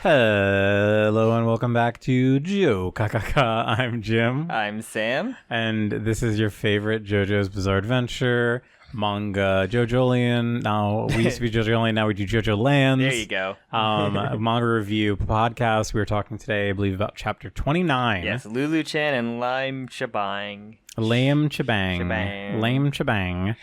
Hello and welcome back to JOKAKAKA. I'm Jim. I'm Sam. And this is your favorite JoJo's Bizarre Adventure manga JoJoLand. Now, we used to be JoJoLand, now we do JoJoLands. There you go. A manga review podcast. We were talking today, I believe, about chapter 29. Yes, Lulu Chan and Lime Chabang. Lame Chabang.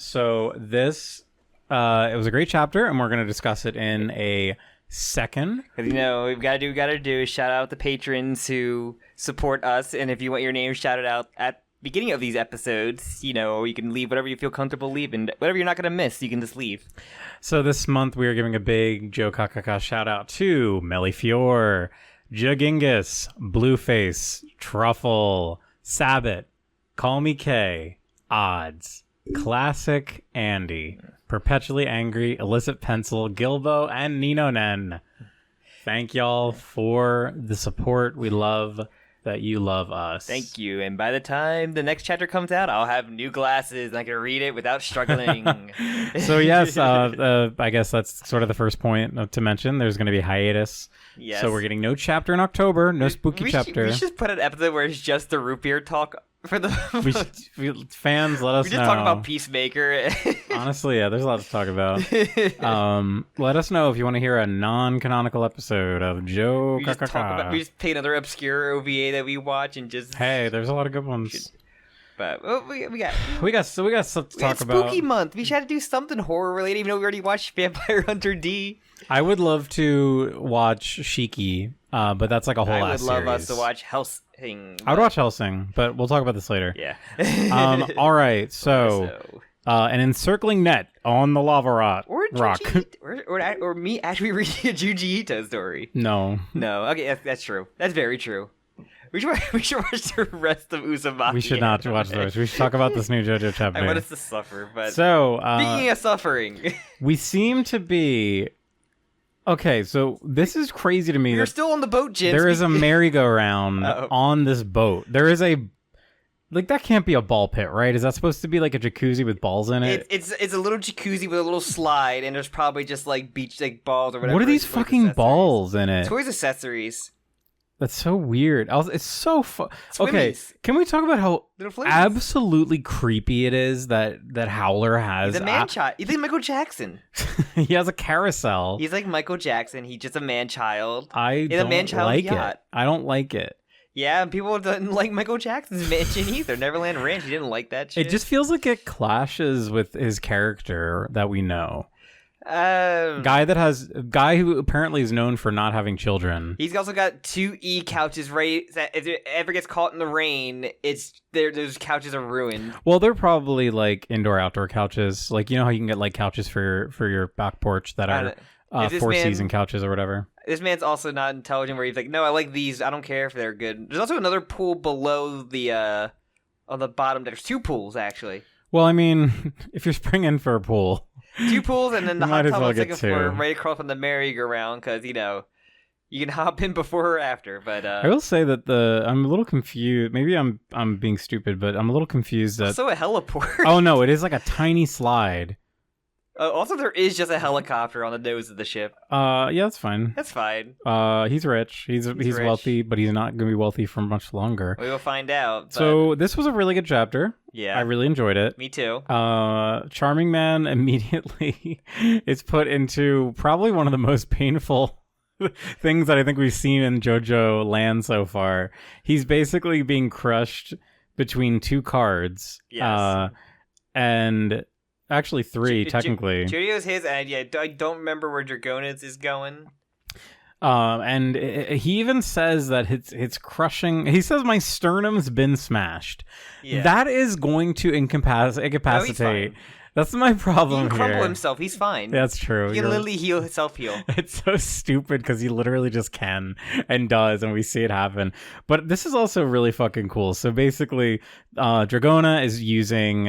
So this, it was a great chapter, and we're going to discuss it in a second. Because, we've got to do is shout out the patrons who support us, and if you want your name shouted out at the beginning of these episodes, you can leave whatever you feel comfortable leaving. Whatever you're not going to miss, you can just leave. So this month we are giving a big JOKAKAKA shout out to Melifior, Jagingus, Blueface, Truffle, Sabbat, Call Me K, Odds, Classic Andy, Perpetually Angry, Illicit Pencil, Gilbo, and Nino Nen. Thank y'all for the support. We love that you love us. Thank you. And by the time the next chapter comes out, I'll have new glasses and I can read it without struggling. So yes, I guess that's sort of the first point to mention. There's going to be hiatus. Yes. So we're getting no chapter in October, no spooky chapter. We should just put an episode where it's just the root beer talk. For the fans, let us know. We just talk about Peacemaker. Honestly, yeah, there's a lot to talk about. Let us know if you want to hear a non-canonical episode of JOKAKAKA. We just pick another obscure OVA that we watch and just. Hey, there's a lot of good ones. But we got stuff to talk about. Spooky month. We should have to do something horror related. Even though we already watched Vampire Hunter D. I would love to watch Shiki, but that's like a whole ass series. I would love us to watch Hellsing. I would watch Hellsing, but we'll talk about this later. Yeah. All right. So, an encircling net on the lava rock. Or me actually reading a Junji Ito story. No. Okay, that's true. That's very true. We should watch the rest of Uzumaki. We should not watch those. We should talk about this new JoJo chapter. I want us to suffer, but so speaking of suffering, we seem to be. Okay, so this is crazy to me. You're still on the boat, Jim. There is a merry-go-round on this boat. There is a... Like, that can't be a ball pit, right? Is that supposed to be like a jacuzzi with balls in it? It's a little jacuzzi with a little slide, and there's probably just like beach like balls or whatever. What are these fucking balls in it? Toys accessories. That's so weird. It's so okay, can we talk about how absolutely creepy it is that Howler has... He's a man-child. He's like Michael Jackson. He has a carousel. He's like Michael Jackson. He's just a man-child. I don't like it. I don't like it. Yeah, and people didn't like Michael Jackson's mansion either. Neverland Ranch, he didn't like that shit. It just feels like it clashes with his character that we know. Guy who apparently is known for not having children. He's also got 2 couches, right? That if it ever gets caught in the rain, those couches are ruined. Well, they're probably like indoor-outdoor couches. Like, you know how you can get like couches for your back porch that are four-season couches or whatever. This man's also not intelligent where he's like, no, I like these. I don't care if they're good. There's also another pool below the on the bottom. There's 2 pools, actually. Well, I mean, if you're springing for a pool... 2 pools, and then the hot tub on the second floor, 2. right across from the merry-go-round, because, you can hop in before or after, but... I will say that I'm a little confused. Maybe I'm being stupid, but I'm a little confused that... Also a heliport. Oh, no, it is like a tiny slide. Also, there is just a helicopter on the nose of the ship. Yeah, that's fine. That's fine. He's rich. He's rich. Wealthy, but he's not going to be wealthy for much longer. We will find out. But... So this was a really good chapter. Yeah. I really enjoyed it. Me too. Charming Man immediately is put into probably one of the most painful things that I think we've seen in JoJoLands so far. He's basically being crushed between 2 cards. Yes. And... Actually, 3, technically. Julio's his, and I don't remember where Dragona's is going. And he even says that it's crushing. He says my sternum's been smashed. Yeah. That is going to incapacitate. No, that's my problem. He can crumble himself. He's fine. That's true. He can literally self-heal. It's so stupid because he literally just can and does, and we see it happen. But this is also really fucking cool. So basically, Dragona is using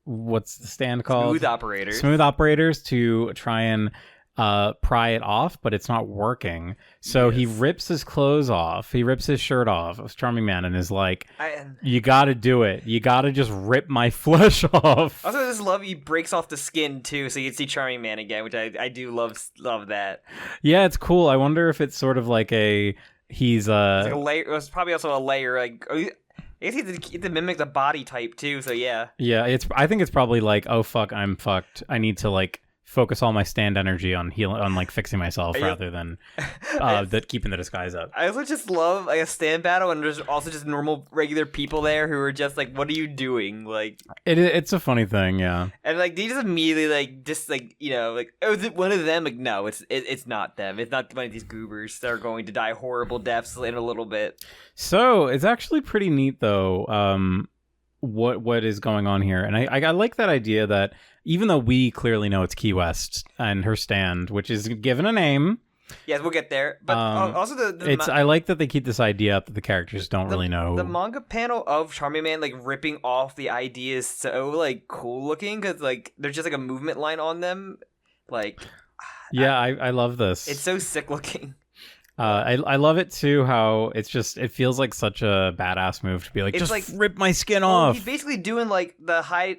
what's the stand called? Smooth operators to try and pry it off, but it's not working. So he rips his clothes off. He rips his shirt off, Charming Man, and is like, you gotta do it. You gotta just rip my flesh off. Also, I just love he breaks off the skin, too, so you can see Charming Man again, which I do love that. Yeah, it's cool. I wonder if it's sort of like he's it's like a layer. It was probably also a layer, like... I guess he had to mimic the body type, too, so yeah. Yeah, I think it's probably like, oh, fuck, I'm fucked. I need to, like, focus all my stand energy on like fixing myself rather than that keeping the disguise up. I also just love like a stand battle, and there's also just normal regular people there who are just like, "What are you doing?" Like it's a funny thing, yeah. And like they just immediately like oh, is it one of them? Like no, it's not them. It's not one of these goobers that are going to die horrible deaths in a little bit. So it's actually pretty neat though. What is going on here? And I like that idea that even though we clearly know it's Key West and her stand, which is given a name. Yes, we'll get there. But also I like that they keep this idea up that the characters don't really know. The manga panel of Charming Man like ripping off the idea is so like cool looking because like there's just like a movement line on them. Like yeah, I love this. It's so sick looking. I love it too. How it feels like such a badass move to be like, just like, rip my skin off. He's basically doing like the hide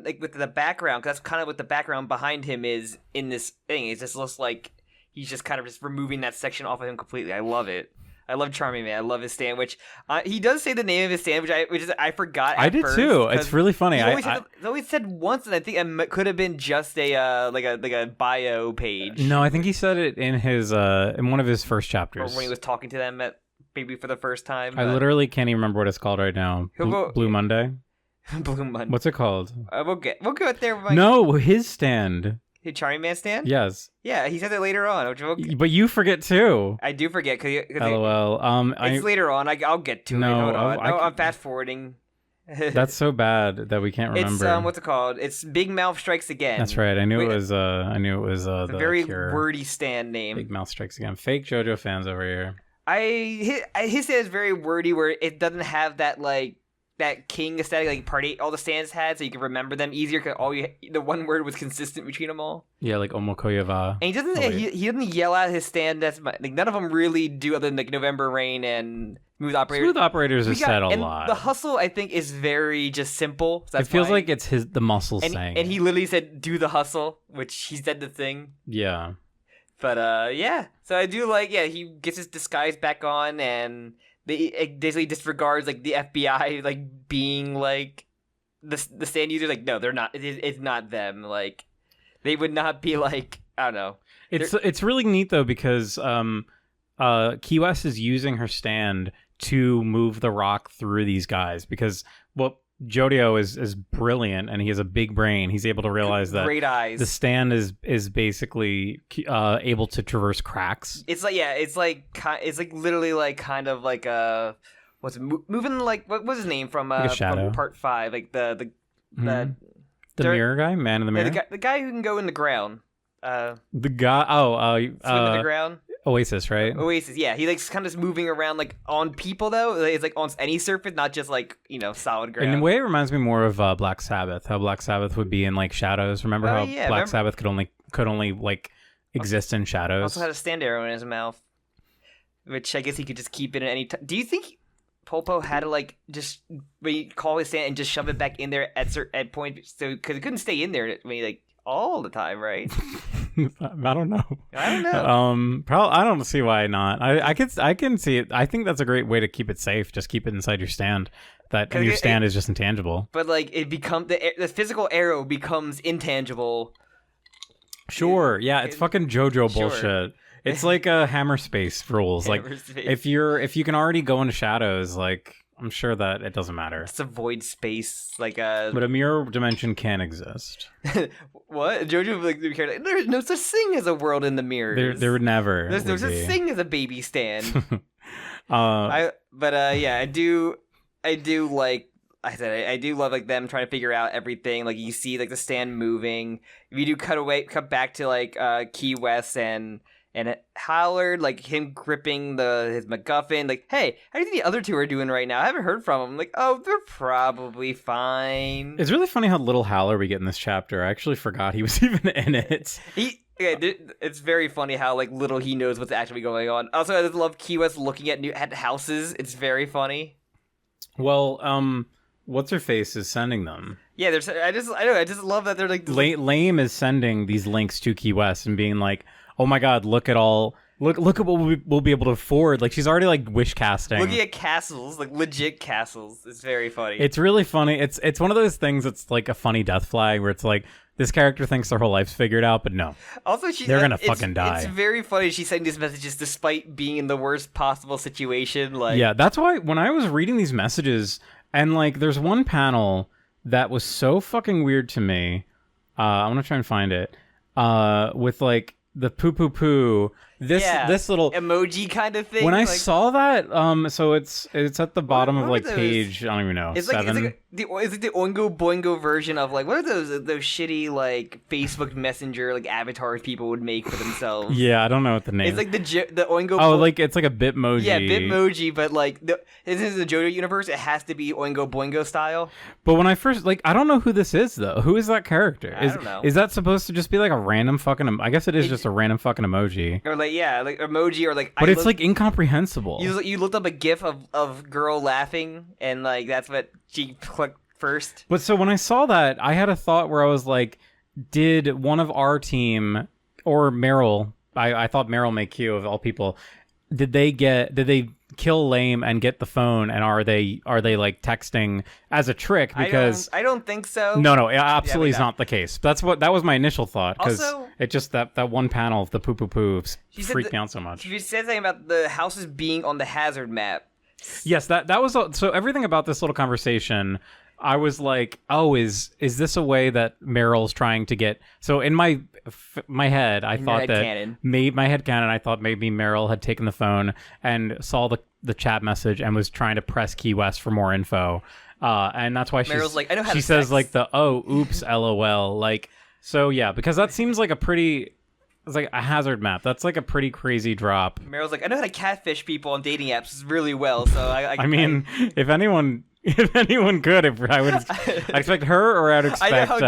like with the background. Cause that's kind of what the background behind him is in this thing. It just looks like he's just kind of just removing that section off of him completely. I love it. I love Charming Man. I love his stand, which he does say the name of his stand, which I forgot. I did too. It's really funny. He always said once, and I think it could have been just a like a bio page. No, I think he said it in his in one of his first chapters, or when he was talking to them maybe for the first time. I literally can't even remember what it's called right now. Blue Monday. Blue Monday. What's it called? We'll go there. No, his stand. Hey, Charming Man stand? Yes. Yeah, he said it later on. But you forget too. I do forget. LOL. It's later on. I'll get to it. Hold on. I'm fast forwarding. That's so bad that we can't remember. It's what's it called? It's Big Mouth Strikes Again. That's right. I knew it was the very Cure. wordy stand name. Big Mouth Strikes Again. Fake JoJo fans over here. His stand is very wordy, where it doesn't have that like that king aesthetic like Part 8 all the stands had, so you can remember them easier because the one word was consistent between them all. Yeah, like Omokoyava. And he doesn't yell out his stand. That's like none of them really do, other than like November Rain and Smooth Operators. Smooth Operators is said a lot. The hustle, I think, is very just simple. So it feels like it's the muscles saying. And he literally said, "Do the hustle," which he said the thing. Yeah. But yeah, so I do like he gets his disguise back on and. It basically disregards like the FBI like being like the stand user. Like no, they're not. It's not them. Like they would not be like I don't know. It's really neat though because Key West is using her stand to move the rock through these guys because Jodio is brilliant and he has a big brain. He's able to realize that great eyes. The stand is basically able to traverse cracks. It's like literally like kind of like moving like what was his name from from Part 5 like the mirror guy, man in the mirror. Yeah, the guy who can go in the ground. The guy swim in the ground. Oasis, right? Oasis, yeah. He like kind of moving around like on people though. It's like on any surface, not just like solid ground. In a way, it reminds me more of Black Sabbath. How Black Sabbath would be in like shadows. Remember how Black Sabbath could only like exist in shadows. Also had a stand arrow in his mouth, which I guess he could just keep it at any time. Do you think Popo had to like just call his stand and just shove it back in there at point so because it couldn't stay in there like all the time, right? I don't know. Probably. I don't see why not. I can see it. I think that's a great way to keep it safe. Just keep it inside your stand. Your stand is just intangible. But like it becomes the physical arrow becomes intangible. Sure. Yeah. It's fucking JoJo bullshit. It's like a hammer space rules. Like if you can already go into shadows, like I'm sure that it doesn't matter. It's a void space, but a mirror dimension can exist. What? JoJo there's no such thing as a world in the mirrors. There would never. There's no such thing as a baby stand. I do like. I said I do love like them trying to figure out everything. Like you see like the stand moving. If you do cut back to like Key West and Howard, like him gripping his MacGuffin, like, hey, how do you think the other two are doing right now? I haven't heard from them. Like, oh, they're probably fine. It's really funny how little Howler we get in this chapter. I actually forgot he was even in it. It's very funny how like little he knows what's actually going on. Also, I just love Key West looking at houses. It's very funny. Well, what's her face is sending them. Yeah, I just love that they're like Lame is sending these links to Key West and being like, "Oh my God, look at what we'll be able to afford." Like she's already like wish casting, looking at castles, like legit castles. It's very funny. It's really funny. It's one of those things that's like a funny death flag where it's like this character thinks their whole life's figured out, but no. Also, they're gonna fucking die. It's very funny. She's sending these messages despite being in the worst possible situation. Like, yeah, that's why when I was reading these messages, and like, there's one panel that was so fucking weird to me. I'm gonna try and find it. With like the poo poo poo. This little emoji kind of thing. When I saw that, so it's at the bottom of like page, I don't even know, it's 7. Like the Oingo Boingo version of like, what are those shitty like Facebook Messenger like avatars people would make for themselves? Yeah, I don't know what the name. It's like the Oingo. Like it's like a Bitmoji. Yeah, Bitmoji, but like this is the JoJo universe. It has to be Oingo Boingo style. But when I first I don't know who this is though. Who is that character? I don't know. Is that supposed to just be like a random fucking? I guess it is just a random fucking emoji. Or like like emoji or like. But it's like incomprehensible. You looked up a GIF of girl laughing and like that's what she clicked first. But so when I saw that, I had a thought where I was like, did one of our team or Meryl? I thought Meryl may Q of all people. Did they kill Lame and get the phone, and are they like texting as a trick? Because I don't think so. No, it absolutely is not the case. That was my initial thought, because it just that one panel of the poo poo poo freaked me out so much. She said something about the houses being on the hazard map. Yes, that was so everything about this little conversation. I was like, oh, is this a way that Meryl's trying to get? So in my head, I thought that my headcanon, I thought maybe Meryl had taken the phone and saw the chat message and was trying to press Key West for more info, and that's why Meryl's like, I know how she to says sex. Like the oops lol, like, so yeah, because that seems like it's like a hazard map. That's like a pretty crazy drop. Meryl's like, I know how to catfish people on dating apps really well, so I mean, if anyone could, I would expect her, or I'd expect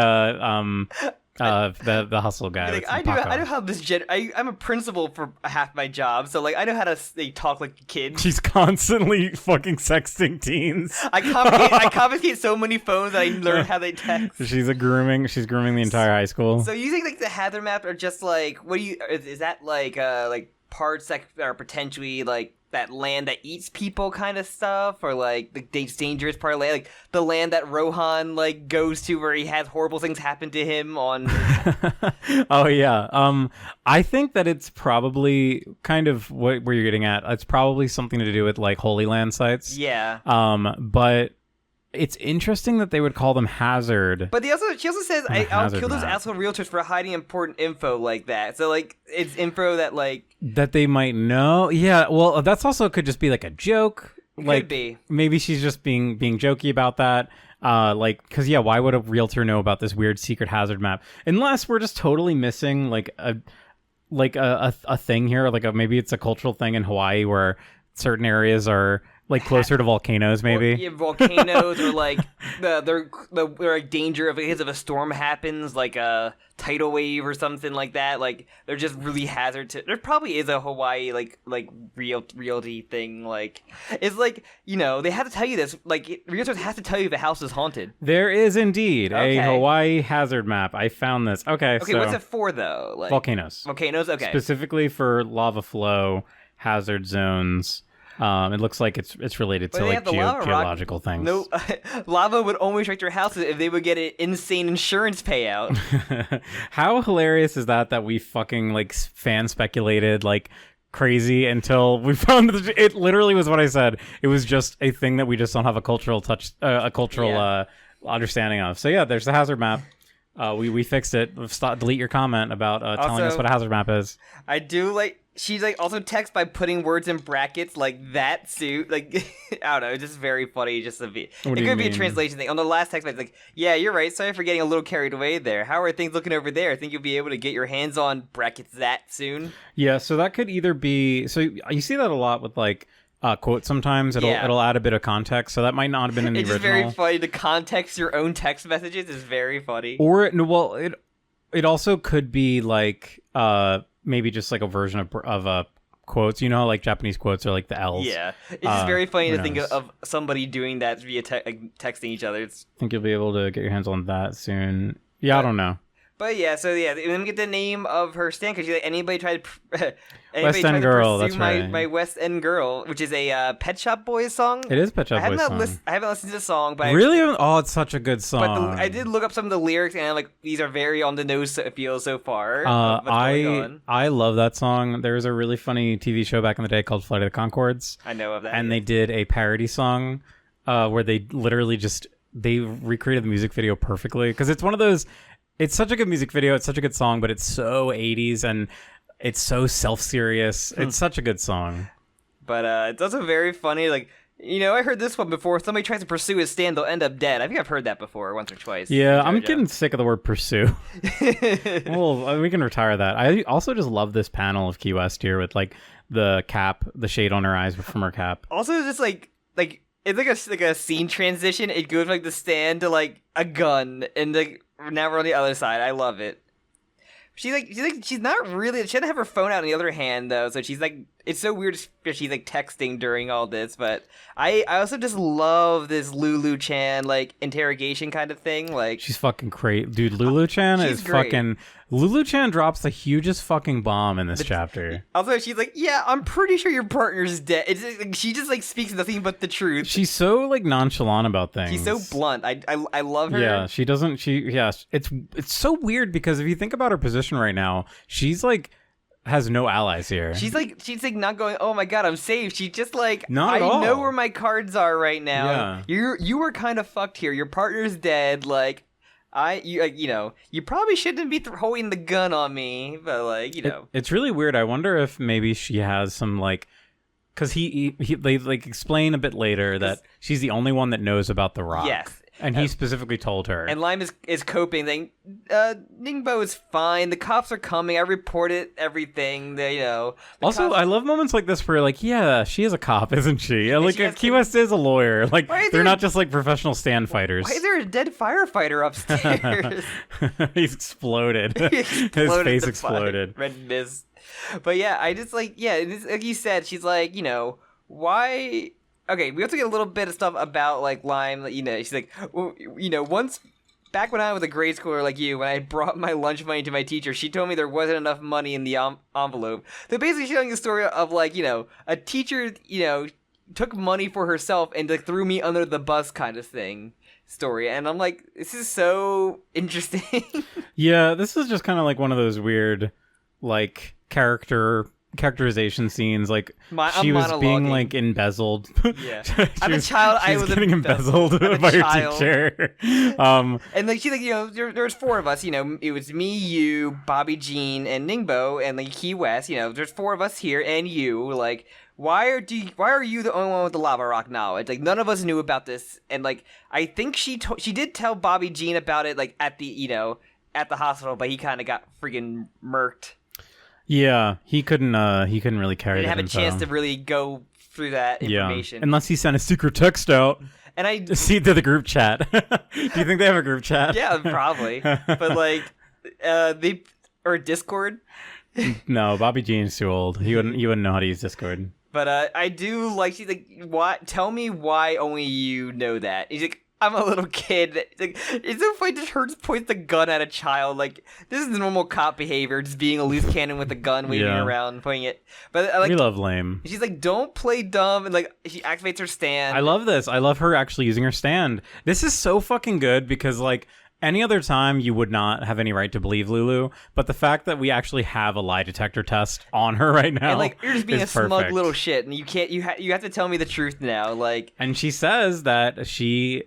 the hustle guy. Like, I know how this I'm a principal for half my job, so like I know how to talk like a kid. She's constantly fucking sexting teens. I confiscate so many phones that I learned how they text. She's grooming the entire high school. So you think like the hazard map are just like, what do you, is that like parts that are potentially like that land that eats people kind of stuff, or like the dangerous part of land, like the land that Rohan like goes to where he has horrible things happen to him on. Oh yeah, I think that it's probably kind of where you're getting at. It's probably something to do with like Holy Land sites. Yeah. But it's interesting that they would call them hazard. But she also says, I'll kill those asshole realtors for hiding important info like that. So, like, it's info that, like... That they might know? Yeah, well, that's also could just be, like, a joke. Could be. Maybe she's just being jokey about that. Because, yeah, why would a realtor know about this weird secret hazard map? Unless we're just totally missing, like a thing here. Maybe it's a cultural thing in Hawaii where certain areas are... like closer to volcanoes, maybe. Yeah, volcanoes, or like they're like danger of because if a storm happens, like a tidal wave or something like that. Like they're just really hazard to. There probably is a Hawaii like realty thing. Like it's like, you know, they have to tell you this. Like realtors have to tell you if a house is haunted. There is indeed a Hawaii hazard map. I found this. Okay. Okay, so, what's it for though? Like, volcanoes. Volcanoes. Okay. Specifically for lava flow hazard zones. It looks like it's related to like geological things. No, lava would only strike their houses if they would get an insane insurance payout. How hilarious is that we fucking like fan speculated like crazy until we found that it literally was what I said. It was just a thing that we just don't have a cultural understanding of. So yeah, there's the hazard map. We fixed it. Delete your comment about telling us what a hazard map is. I do like. She's like also text by putting words in brackets like that suit. Like I don't know, it's just very funny. Just it could be a translation thing. On the last text, it's like, yeah, you're right. Sorry for getting a little carried away there. How are things looking over there? I think you'll be able to get your hands on brackets that soon. Yeah, so that could either be. So you see that a lot with like quotes. Sometimes it'll add a bit of context. So that might not have been in the original. It's just very funny to context your own text messages. Is very funny. Or well, it also could be like maybe just like a version of quotes. You know, like Japanese quotes are like the L's. Yeah, it's just very funny who to think knows? of somebody doing that via texting each other. It's, I think you'll be able to get your hands on that soon. Yeah, I don't know. but yeah, so yeah, let me get the name of her stand because she's like, anybody tried to West End Girl, pursue that's right. my West End Girl, which is a Pet Shop Boys song. It is Pet Shop Boys song. I haven't listened to the song, but Really? Oh, it's such a good song. But I did look up some of the lyrics, and I'm like, these are very on the nose feel so far. of what's going on. I love that song. There was a really funny TV show back in the day called Flight of the Conchords. I know of that. And they did a parody song where they literally they recreated the music video perfectly. Because it's one of those, it's such a good music video, it's such a good song, but it's so 80s and it's so self-serious. It's such a good song. But it's also very funny, like, I heard this one before. If somebody tries to pursue his stand, they'll end up dead. I think I've heard that before once or twice. Yeah, I'm getting sick of the word pursue. Well, we can retire that. I also just love this panel of Key West here with like the cap, the shade on her eyes from her cap. Also, just like it's like a scene transition. It goes from, like, the stand to like a gun, and like now we're on the other side. I love it. She's not really. She doesn't have her phone out on the other hand though, so she's like. It's so weird if she's like texting during all this, but I also just love this Lulu Chan like interrogation kind of thing. Like she's fucking crazy, dude. Lulu Chan is great. fucking. Lulu Chan drops the hugest fucking bomb in this chapter. Also, she's like, "Yeah, I'm pretty sure your partner's dead." It's just, like, she just like speaks nothing but the truth. She's so like nonchalant about things. She's so blunt. I love her. Yeah, she doesn't. It's so weird because if you think about her position right now, she's like. Has no allies here. She's like not going, oh my god, I'm safe. She's just like, Not at all. I know where my cards are right now. Yeah. You were kind of fucked here. Your partner's dead. Like, you probably shouldn't be holding the gun on me. But like, it's really weird. I wonder if maybe she has some like, because they like explain a bit later that she's the only one that knows about the rock. Yes. And he specifically told her. And Lime is coping, saying, Ningbo is fine. The cops are coming. I reported everything. Also, cops... I love moments like this where, like, yeah, she is a cop, isn't she? Like, she Key West is a lawyer. Like, they're not just, like, professional stand fighters. Why is there a dead firefighter upstairs? He's exploded. His face exploded. Red mist. But yeah, I just, like, like you said, she's like, why... Okay, we have to get a little bit of stuff about, like, Lime. She's like, well, once back when I was a grade schooler like you, when I brought my lunch money to my teacher, she told me there wasn't enough money in the envelope. So basically, she's telling the story of, like, a teacher, took money for herself and, like, threw me under the bus kind of thing story. And I'm like, this is so interesting. Yeah, this is just kind of like one of those weird, like, characterization scenes, like she was being like embezzled. Yeah, I'm a child. I was getting embezzled by her teacher. And like she's like, there's four of us. It was me, you, Bobby Jean, and Ningbo, and like Key West. There's four of us here, and you. Like, why are you the only one with the lava rock knowledge? Like, none of us knew about this, and like I think she did tell Bobby Jean about it, like at the at the hospital, but he kind of got freaking murked. Yeah, he couldn't really carry that He didn't have info. a chance to really go through that information. Yeah, unless he sent a secret text out. And I see to the group chat. Do you think they have a group chat? Yeah, probably. But like, or Discord. No, Bobby Jean's too old. You wouldn't know how to use Discord. But I do like. She's like, "What? Tell me why only you know that." He's like, I'm a little kid. It's so funny. Just her points the gun at a child. Like, this is normal cop behavior. Just being a loose cannon with a gun, waving around, pointing it. But like, we love lame. She's like, don't play dumb, and like she activates her stand. I love this. I love her actually using her stand. This is so fucking good because like any other time you would not have any right to believe Lulu, but the fact that we actually have a lie detector test on her right now, and like you're just being a perfect. Smug little shit, and you can't. You have to tell me the truth now. Like, and she says that she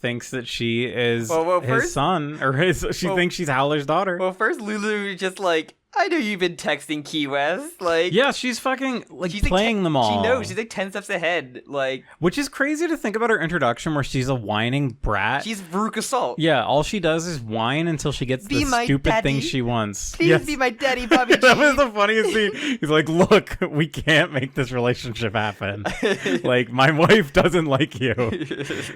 thinks that she is his son, or she thinks she's Howler's daughter. Well, first Lulu just like, I know you've been texting Key West. Like, yeah, she's fucking like she's playing like them all. She knows. She's like 10 steps ahead. Like, which is crazy to think about her introduction, where she's a whining brat. She's Veruca Salt. Yeah, all she does is whine until she gets the stupid thing she wants. Please be my daddy, Bobby G. That was the funniest scene. He's like, "Look, we can't make this relationship happen. Like, my wife doesn't like you.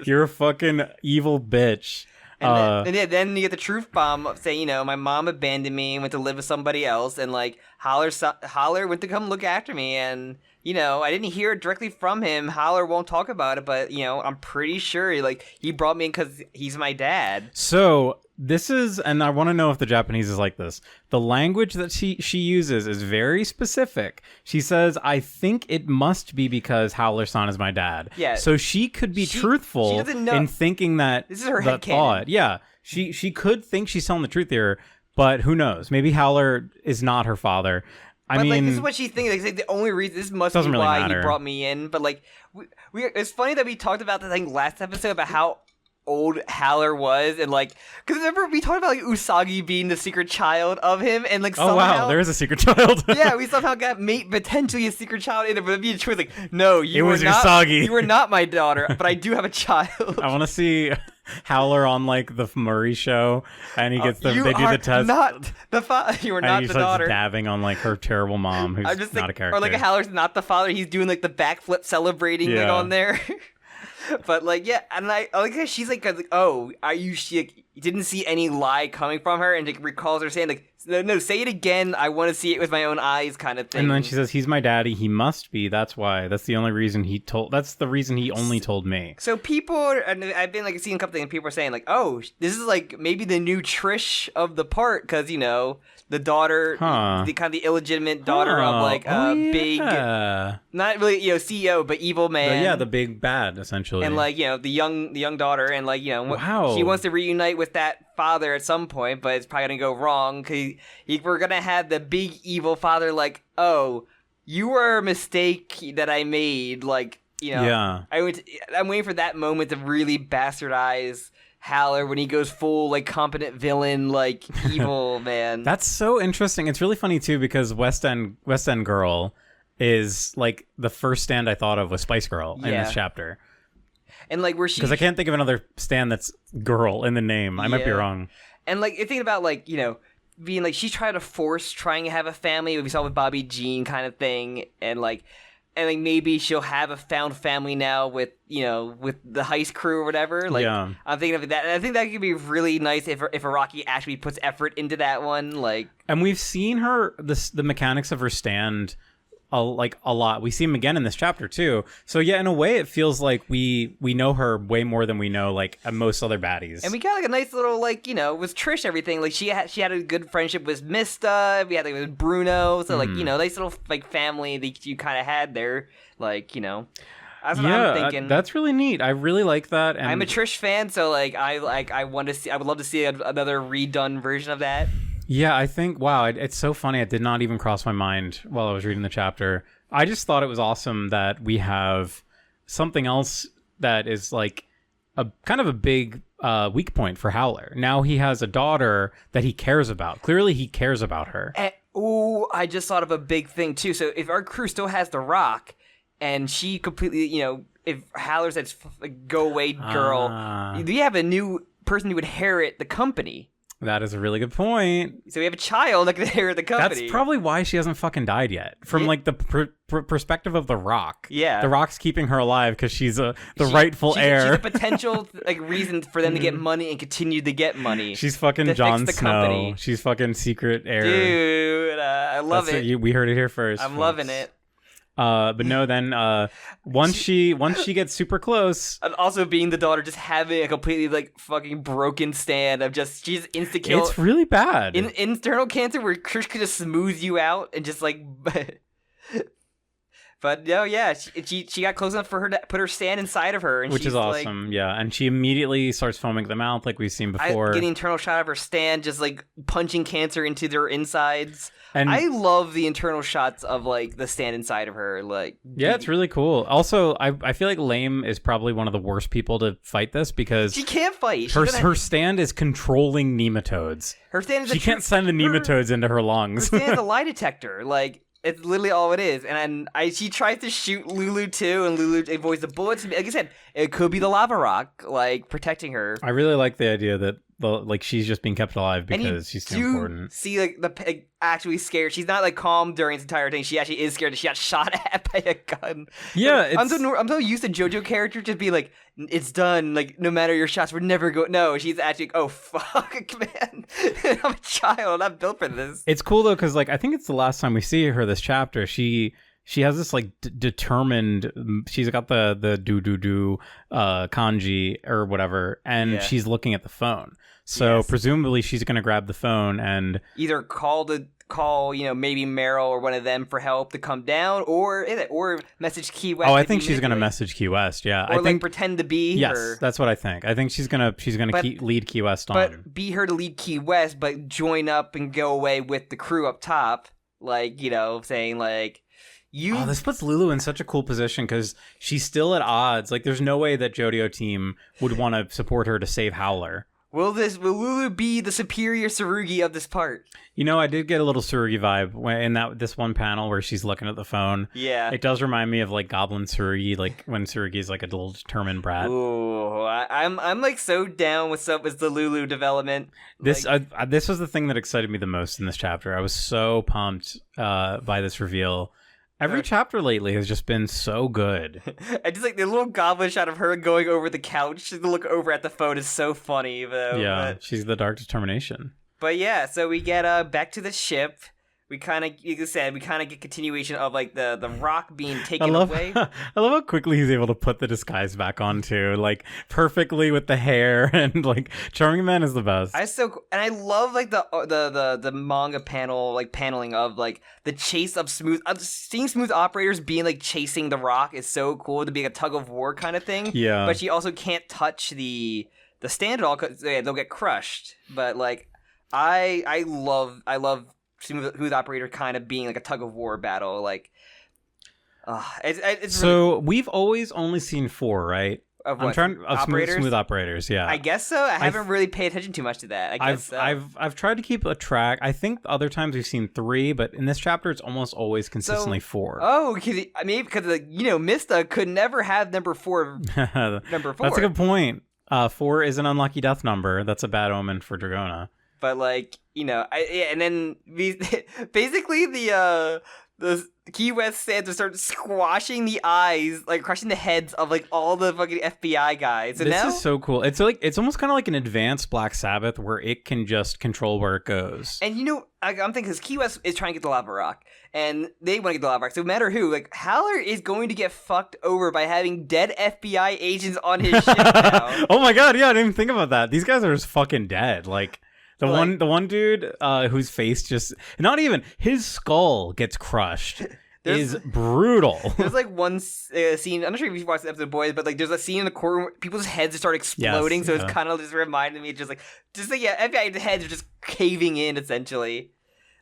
You're a fucking evil bitch." And then you get the truth bomb saying, you know, my mom abandoned me and went to live with somebody else, and like Holler went to come look after me, and you know, I didn't hear it directly from him. Holler won't talk about it, but you know, I'm pretty sure like he brought me in because he's my dad. So this is, and I want to know if the Japanese is like this. The language that she uses is very specific. She says, "I think it must be because Howler-san is my dad." Yeah. So she could be truthful she doesn't know. in thinking that This is her that headcanon. thought. Yeah. She could think she's telling the truth here, but who knows? Maybe Howler is not her father. I mean, like, this is what she's thinking. Like, the only reason this must be doesn't really why matter. he brought me in. But like, it's funny that we talked about the thing last episode about how old Howler was, and like, because remember we talked about like Usagi being the secret child of him, and like oh somehow, wow, there is a secret child. yeah, we somehow got potentially a secret child in it, but it'd be a choice like, no, It was not, Usagi. you were not my daughter, but I do have a child. I want to see Howler on like the Murray show, and he gets they do the test. Not the father. You were and not he the starts daughter. dabbing on like her terrible mom, who's I'm just not a character. Or like Howler's not the father. He's doing like the backflip celebrating like, on there. But like, yeah, and I like how she's like, oh, are you? She like, didn't see any lie coming from her, and like recalls her saying like, no, say it again. I want to see it with my own eyes, kind of thing. And then she says, "He's my daddy. He must be. That's why. That's the only reason he told. That's the reason he only told me." So people, and I've been like seeing a couple things, and people are saying like, oh, this is like maybe the new Trish of the part, because you know the daughter, the kind of the illegitimate daughter of like big, not really CEO, but evil man. The big bad essentially. And like, you know, the young daughter, and like, you know, wow, she wants to reunite with that father at some point, but it's probably gonna go wrong because we're gonna have the big evil father like, oh, you were a mistake that I made, like, you know. Yeah. I'm waiting for that moment to really bastardize Howler when he goes full like competent villain, like evil man. That's so interesting. It's really funny too because West End Girl is like the first stand I thought of was Spice Girl in this chapter. And like where she, because I can't think of another stand that's girl in the name. I might be wrong. And like thinking about like, you know, being like she's trying to have a family, we saw with Bobby Jean kind of thing, and like maybe she'll have a found family now with, you know, with the heist crew or whatever. Like, I'm thinking of that, and I think that could be really nice if Araki actually puts effort into that one. Like, and we've seen her the mechanics of her stand a lot. We see him again in this chapter too. So yeah, in a way, it feels like we know her way more than we know like most other baddies. And we got like a nice little like, you know, with Trish, everything like she had a good friendship with Mista. We had like with Bruno. So like, you know, nice little like family that you kind of had there. Like, you know, that's what I'm thinking. That's really neat. I really like that. And I'm a Trish fan, so like I would love to see another redone version of that. Yeah, I think, wow, it's so funny. It did not even cross my mind while I was reading the chapter. I just thought it was awesome that we have something else that is like a kind of a big weak point for Howler. Now he has a daughter that he cares about. Clearly he cares about her. I just thought of a big thing too. So if our crew still has the Rock and she completely, you know, if Howler says go away girl, we have a new person who would inherit the company. That is a really good point. So we have a child that can inherit the company. That's probably why she hasn't fucking died yet. From like the perspective of the Rock. Yeah. The Rock's keeping her alive because she's the rightful heir. She's a potential like reason for them to get money and continue to to money. She's fucking Jon Snow. Company. She's fucking secret heir. Dude, I love it. We heard it here first. I'm loving it. But no, then once she gets super close, and also being the daughter, just having a completely like fucking broken stand of just she's insta kill. It's really bad. Internal cancer where Trish could just smooth you out and just like. But no, yeah, she got close enough for her to put her stand inside of her, and which is awesome. Like, yeah, and she immediately starts foaming at the mouth like we've seen before. Getting internal shot of her stand, just like punching cancer into their insides. And I love the internal shots of like the stand inside of her. Like, yeah, it's really cool. Also, I feel like Lame is probably one of the worst people to fight this because she can't fight. Her stand is controlling nematodes. Her stand is she can't send the nematodes into her lungs. Her stand is a lie detector. Like. It's literally all it is, and she tries to shoot Lulu too, and Lulu avoids the bullets. Like I said, it could be the lava rock, like protecting her. I really like the idea that like she's just being kept alive because she's too important. See, like the pig actually scared. She's not like calm during this entire thing. She actually is scared that she got shot at by a gun. Yeah, I'm so used to JoJo characters just be like, it's done. Like no matter your shots, we're never going. No, she's actually oh fuck, man. I'm a child. I'm not built for this. It's cool though because like I think it's the last time we see her this chapter. She has this like determined. She's got the do kanji or whatever, and she's looking at the phone. So presumably she's gonna grab the phone and either call maybe Meryl or one of them for help to come down, or message Key West. Oh, I think she's gonna message Key West. Yeah, or I think pretend to be. Yes, her. That's what I think. I think she's gonna lead Key West on. But be her to lead Key West, but join up and go away with the crew up top, like saying like. This puts Lulu in such a cool position because she's still at odds. Like, there's no way that JoJo team would want to support her to save Howler. Will Lulu be the superior Tsurugi of this part? I did get a little Tsurugi vibe in this one panel where she's looking at the phone. Yeah. It does remind me of, like, Goblin Tsurugi, like, when Tsurugi's, like, a little determined brat. Ooh, I'm like, so down with the Lulu development. This was the thing that excited me the most in this chapter. I was so pumped by this reveal. Every chapter lately has just been so good. I just like the little goblin shot of her going over the couch to look over at the phone is so funny, though. Yeah, she's the Dark Determination. But yeah, so we get back to the ship. We kind of, like I said, get continuation of like the rock being taken away. I love how quickly he's able to put the disguise back on too, like perfectly with the hair and like Charming Man is the best. I love like the manga paneling of like the chase of seeing smooth operators being like chasing the rock is so cool to be like a tug of war kind of thing. Yeah, but she also can't touch the stand at all because they'll get crushed. But like I love. Smooth operator kind of being like a tug of war battle, like it's so really... we've always only seen 4, right? Of what? Smooth operators. Yeah, I guess so. I haven't really paid attention too much to that. I've tried to keep a track. I think other times we've seen 3, but in this chapter it's almost always consistently 4. Oh, because Mista could never have number 4. Number 4. That's a good point. 4 is an unlucky death number. That's a bad omen for Dragona. But like and then basically the Key West stands to start squashing the eyes, like crushing the heads of like all the fucking FBI guys. And this is so cool. It's almost kind of like an advanced Black Sabbath where it can just control where it goes. And I'm thinking because Key West is trying to get the lava rock, and they want to get the lava rock. So no matter who, like Howler is going to get fucked over by having dead FBI agents on his ship now. Oh my god, yeah, I didn't even think about that. These guys are just fucking dead. Like. The one dude whose face just not even his skull gets crushed is brutal. There's like one scene. I'm not sure if you've watched the episode of Boys, but like there's a scene in the courtroom where people's heads just start exploding. Yes, so it's kind of just reminded me just FBI heads are just caving in essentially.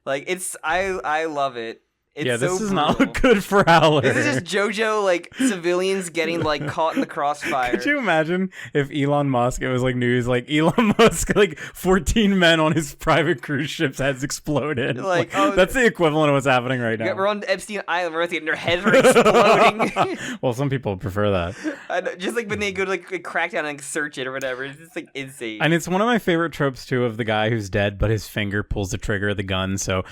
Like I love it. It's this so is brutal. not good for Howler. This is just JoJo, like, civilians getting, like, caught in the crossfire. Could you imagine if Elon Musk, it was, like, news, like, Elon Musk, like, 14 men on his private cruise ship's heads exploded. Like that's the equivalent of what's happening right now. We're on Epstein Island, we're and their heads are exploding. Well, some people prefer that. Just, like, when they go to, like, Crackdown and like, search it or whatever. It's just, like, insane. And it's one of my favorite tropes, too, of the guy who's dead, but his finger pulls the trigger of the gun, so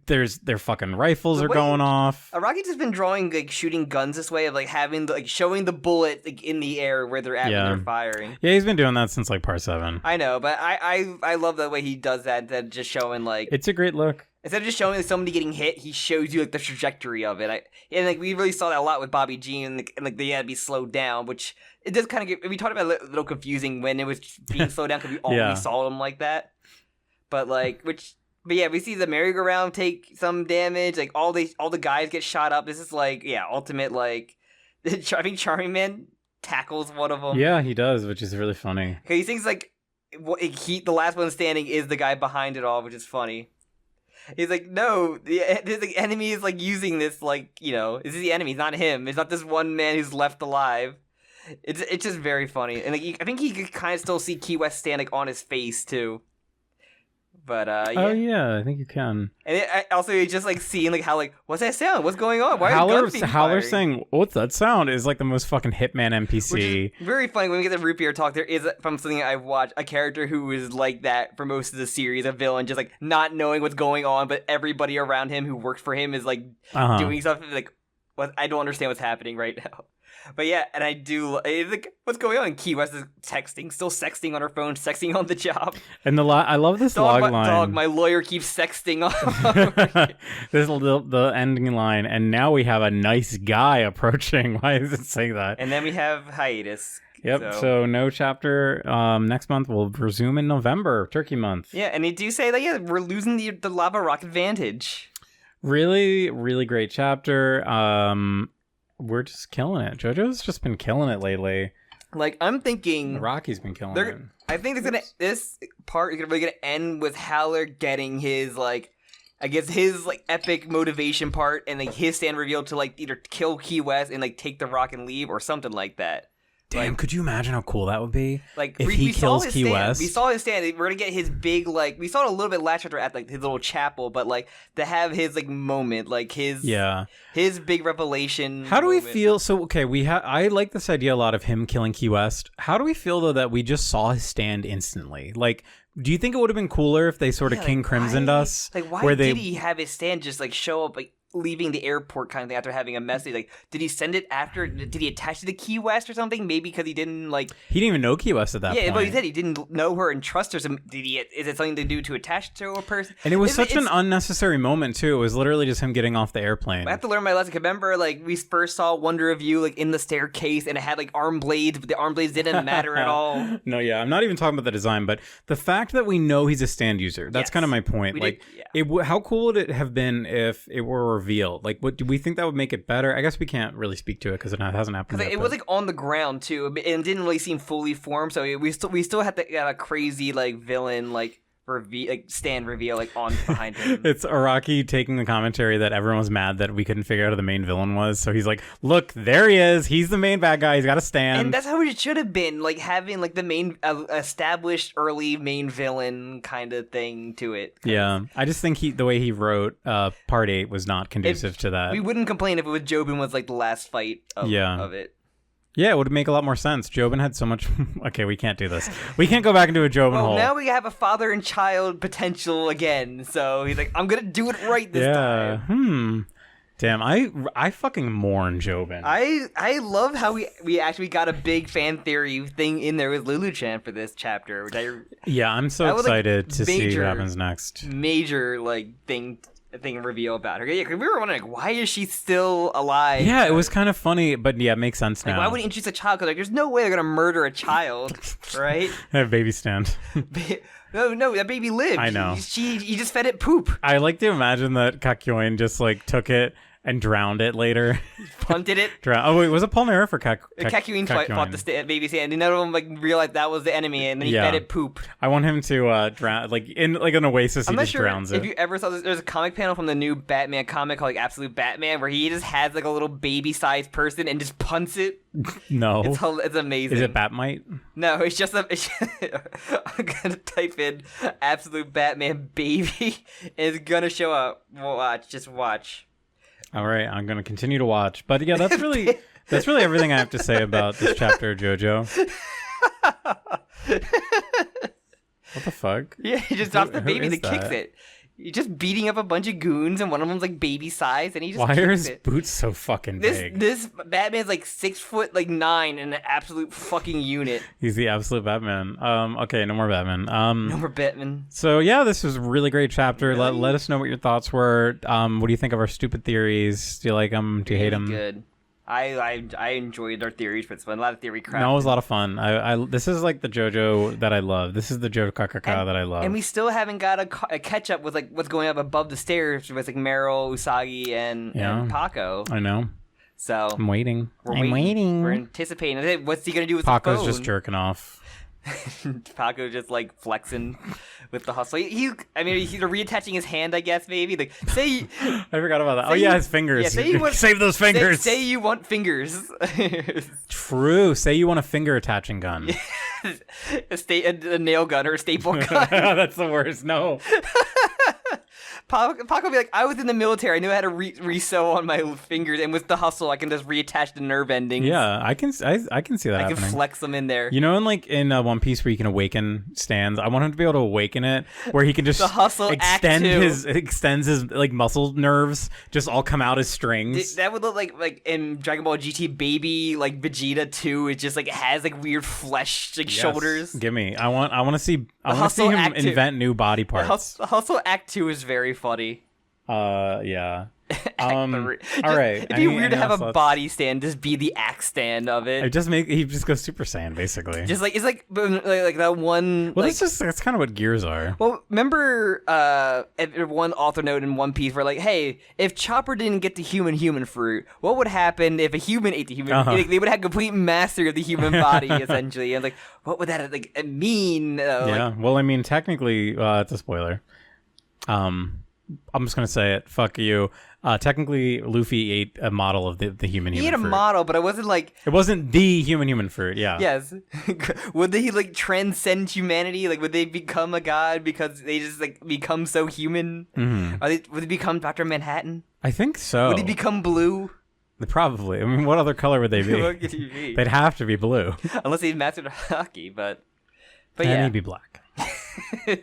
their fucking rifles are going off. Araki's just been drawing like shooting guns this way of like having like showing the bullet like in the air where they're at when they're firing. Yeah, he's been doing that since like part 7. I know, but I love the way he does that. That just showing like it's a great look. Instead of just showing like, somebody getting hit, he shows you like the trajectory of it. And like we really saw that a lot with Bobby G, and like they had to be slowed down, which it does kind of get. We talked about it a little confusing when it was being slowed down because we always saw them like that. But yeah, we see the merry-go-round take some damage. Like all the guys get shot up. This is like ultimate like. I think Charming Man tackles one of them. Yeah, he does, which is really funny. Because he thinks like the last one standing is the guy behind it all, which is funny. He's like, no, the enemy is like using this like this is the enemy, it's not him. It's not this one man who's left alive. It's just very funny, and like I think he could kind of still see Key West stand like on his face too. But Oh yeah, I think you can. And it's just like seeing like how like what's that sound? What's going on? Why are guns being Howler fired? saying what's that sound is like the most fucking Hitman NPC. Which is very funny when we get the root beer talk. There is from something I've watched a character who is like that for most of the series, a villain, just like not knowing what's going on, but everybody around him who works for him is like doing something like what I don't understand what's happening right now. But yeah, and I do. It's like, what's going on? Key West is texting, still sexting on her phone, sexting on the job. And I love this log line. Dog, my lawyer keeps sexting on. This is the ending line, and now we have a nice guy approaching. Why is it saying that? And then we have hiatus. Yep. So no chapter. Next month we'll resume in November, Turkey month. Yeah, and they do say that we're losing the lava rock advantage. Really, really great chapter. We're just killing it. JoJo's just been killing it lately. Like, I'm thinking... Rocky's been killing it. I think this part is really gonna end with Howler getting his, like... I guess his, like, epic motivation part and, like, his stand reveal to, like, either kill Key West and, like, take the rock and leave or something like that. Damn, like, could you imagine how cool that would be? Like, if he kills Key West. We saw his stand. We're gonna get his big, like, we saw it a little bit last chapter at, like, his little chapel, but, like, to have his, like, moment, like, his big revelation. How do we feel? So, okay, I like this idea a lot of him killing Key West. How do we feel, though, that we just saw his stand instantly? Like, do you think it would have been cooler if they sort of King Crimsoned us? Like, why did he have his stand just, like, show up, like, leaving the airport kind of thing after having a message? Like, did he send it after? Did he attach it to Key West or something? Maybe because he didn't like. He didn't even know Key West at that point. Yeah, but he said he didn't know her and trust her. So is it something to do to attach to a person? And it was such an unnecessary moment too. It was literally just him getting off the airplane. I have to learn my lesson. Remember, like we first saw Wonder of You like in the staircase, and it had like arm blades, but the arm blades didn't matter at all. No, yeah, I'm not even talking about the design, but the fact that we know he's a stand user. That's kind of my point. How cool would it have been if it were revealed? Like, do we think that would make it better? I guess we can't really speak to it because it hasn't happened yet. It was like on the ground too, and it didn't really seem fully formed. So we still had to have a crazy like villain like stand reveal like on behind him. It's Araki taking the commentary that everyone was mad that we couldn't figure out who the main villain was. So he's like, "Look, there he is. He's the main bad guy. He's got a stand." And that's how it should have been, like having like the main established early main villain kind of thing to it. Yeah, I just think the way he wrote Part 8 was not conducive to that. We wouldn't complain if it was Jobin was like the last fight of it. Yeah, it would make a lot more sense. Jobin had so much... Okay, we can't do this. We can't go back into a Jobin hole. Now we have a father and child potential again. So he's like, I'm going to do it right this time. Damn, I fucking mourn Jobin. I love how we actually got a big fan theory thing in there with Lulu Chan for this chapter. Which I'm so excited to see what happens next. Major, like, thing reveal about her. Yeah, because we were wondering, like, why is she still alive? Yeah, it was kind of funny, but yeah, it makes sense now. Why would he introduce a child? Because like, there's no way they're gonna murder a child, right? Have baby stand. No, that baby lived. I know. You just fed it poop. I like to imagine that Kakyoin just like took it and drowned it later. Punted it. Oh wait, was it Polnareff for Kakyoin fought the baby stand, and none of them like realized that was the enemy, and then he fed it poop. I want him to drown, like in like an oasis. He just drowns it. If you ever saw this, there's a comic panel from the new Batman comic called like Absolute Batman, where he just has like a little baby-sized person and just punts it. No, it's amazing. Is it Batmite? No, it's just I'm gonna type in Absolute Batman baby, and it's gonna show up. Just watch. All right, I'm going to continue to watch. But yeah, that's really everything I have to say about this chapter of JoJo. What the fuck? Yeah, he just drops the baby that kicks it. He's just beating up a bunch of goons, and one of them's like baby size, and he just Why kicks are his it. boots so fucking big? This Batman's like 6'9" and an absolute fucking unit. He's the absolute Batman. Okay, no more Batman. No more Batman. So yeah, this was a really great chapter. Really? Let us know what your thoughts were. What do you think of our stupid theories? Do you like them? Do you hate them? Good. I enjoyed our theories for this one. A lot of theory crap. No, it was a lot of fun. This is like the JoJo that I love. This is the JOKAKAKA that I love. And we still haven't got a catch up with like what's going up above the stairs with like Meryl, Usagi, and Paco. I know. So I'm waiting. I'm waiting. We're anticipating. What's he gonna do with Paco's the phone? just jerking off. Paco just like flexing with the hustle. He's reattaching his hand, I guess, maybe. Like, say I forgot about that. Oh yeah, his fingers. Yeah, say you want, save those fingers. Say you want fingers. True. Say you want a finger attaching gun. a nail gun or a staple gun. That's the worst. No. Paco will be like, I was in the military. I knew how to re-sew on my fingers, and with the hustle, I can just reattach the nerve endings. Yeah, I can see that happening. I can flex them in there. You know, in One Piece where you can awaken stands, I want him to be able to awaken it where he can just the hustle extends his like muscle nerves, just all come out as strings. That would look like in Dragon Ball GT Baby, like Vegeta 2. It just like has like weird flesh shoulders. Give me. I want to see him invent new body parts. Hustle Act 2 is very funny. Yeah. All right. It'd be weird to have a body stand just be the axe stand of it. He just goes Super Saiyan basically. Just like it's like that one. Well, that's kind of what gears are. Well, remember one author note in One Piece where like, hey, if Chopper didn't get the human fruit, what would happen if a human ate the human? Like, they would have complete mastery of the human body essentially. And like, what would that like mean? Yeah. Well, I mean, technically, it's a spoiler. I'm just gonna say it. Fuck you. Technically, Luffy ate a model of the human fruit. He ate a model, but it wasn't like... It wasn't the human fruit, yeah. Yes. Would they, like, transcend humanity? Like, would they become a god because they just, like, become so human? Mm-hmm. Would they become Dr. Manhattan? I think so. Would he become blue? Probably. I mean, what other color would they be? What could he be? They'd have to be blue. Unless he mastered hockey, but and he'd be black.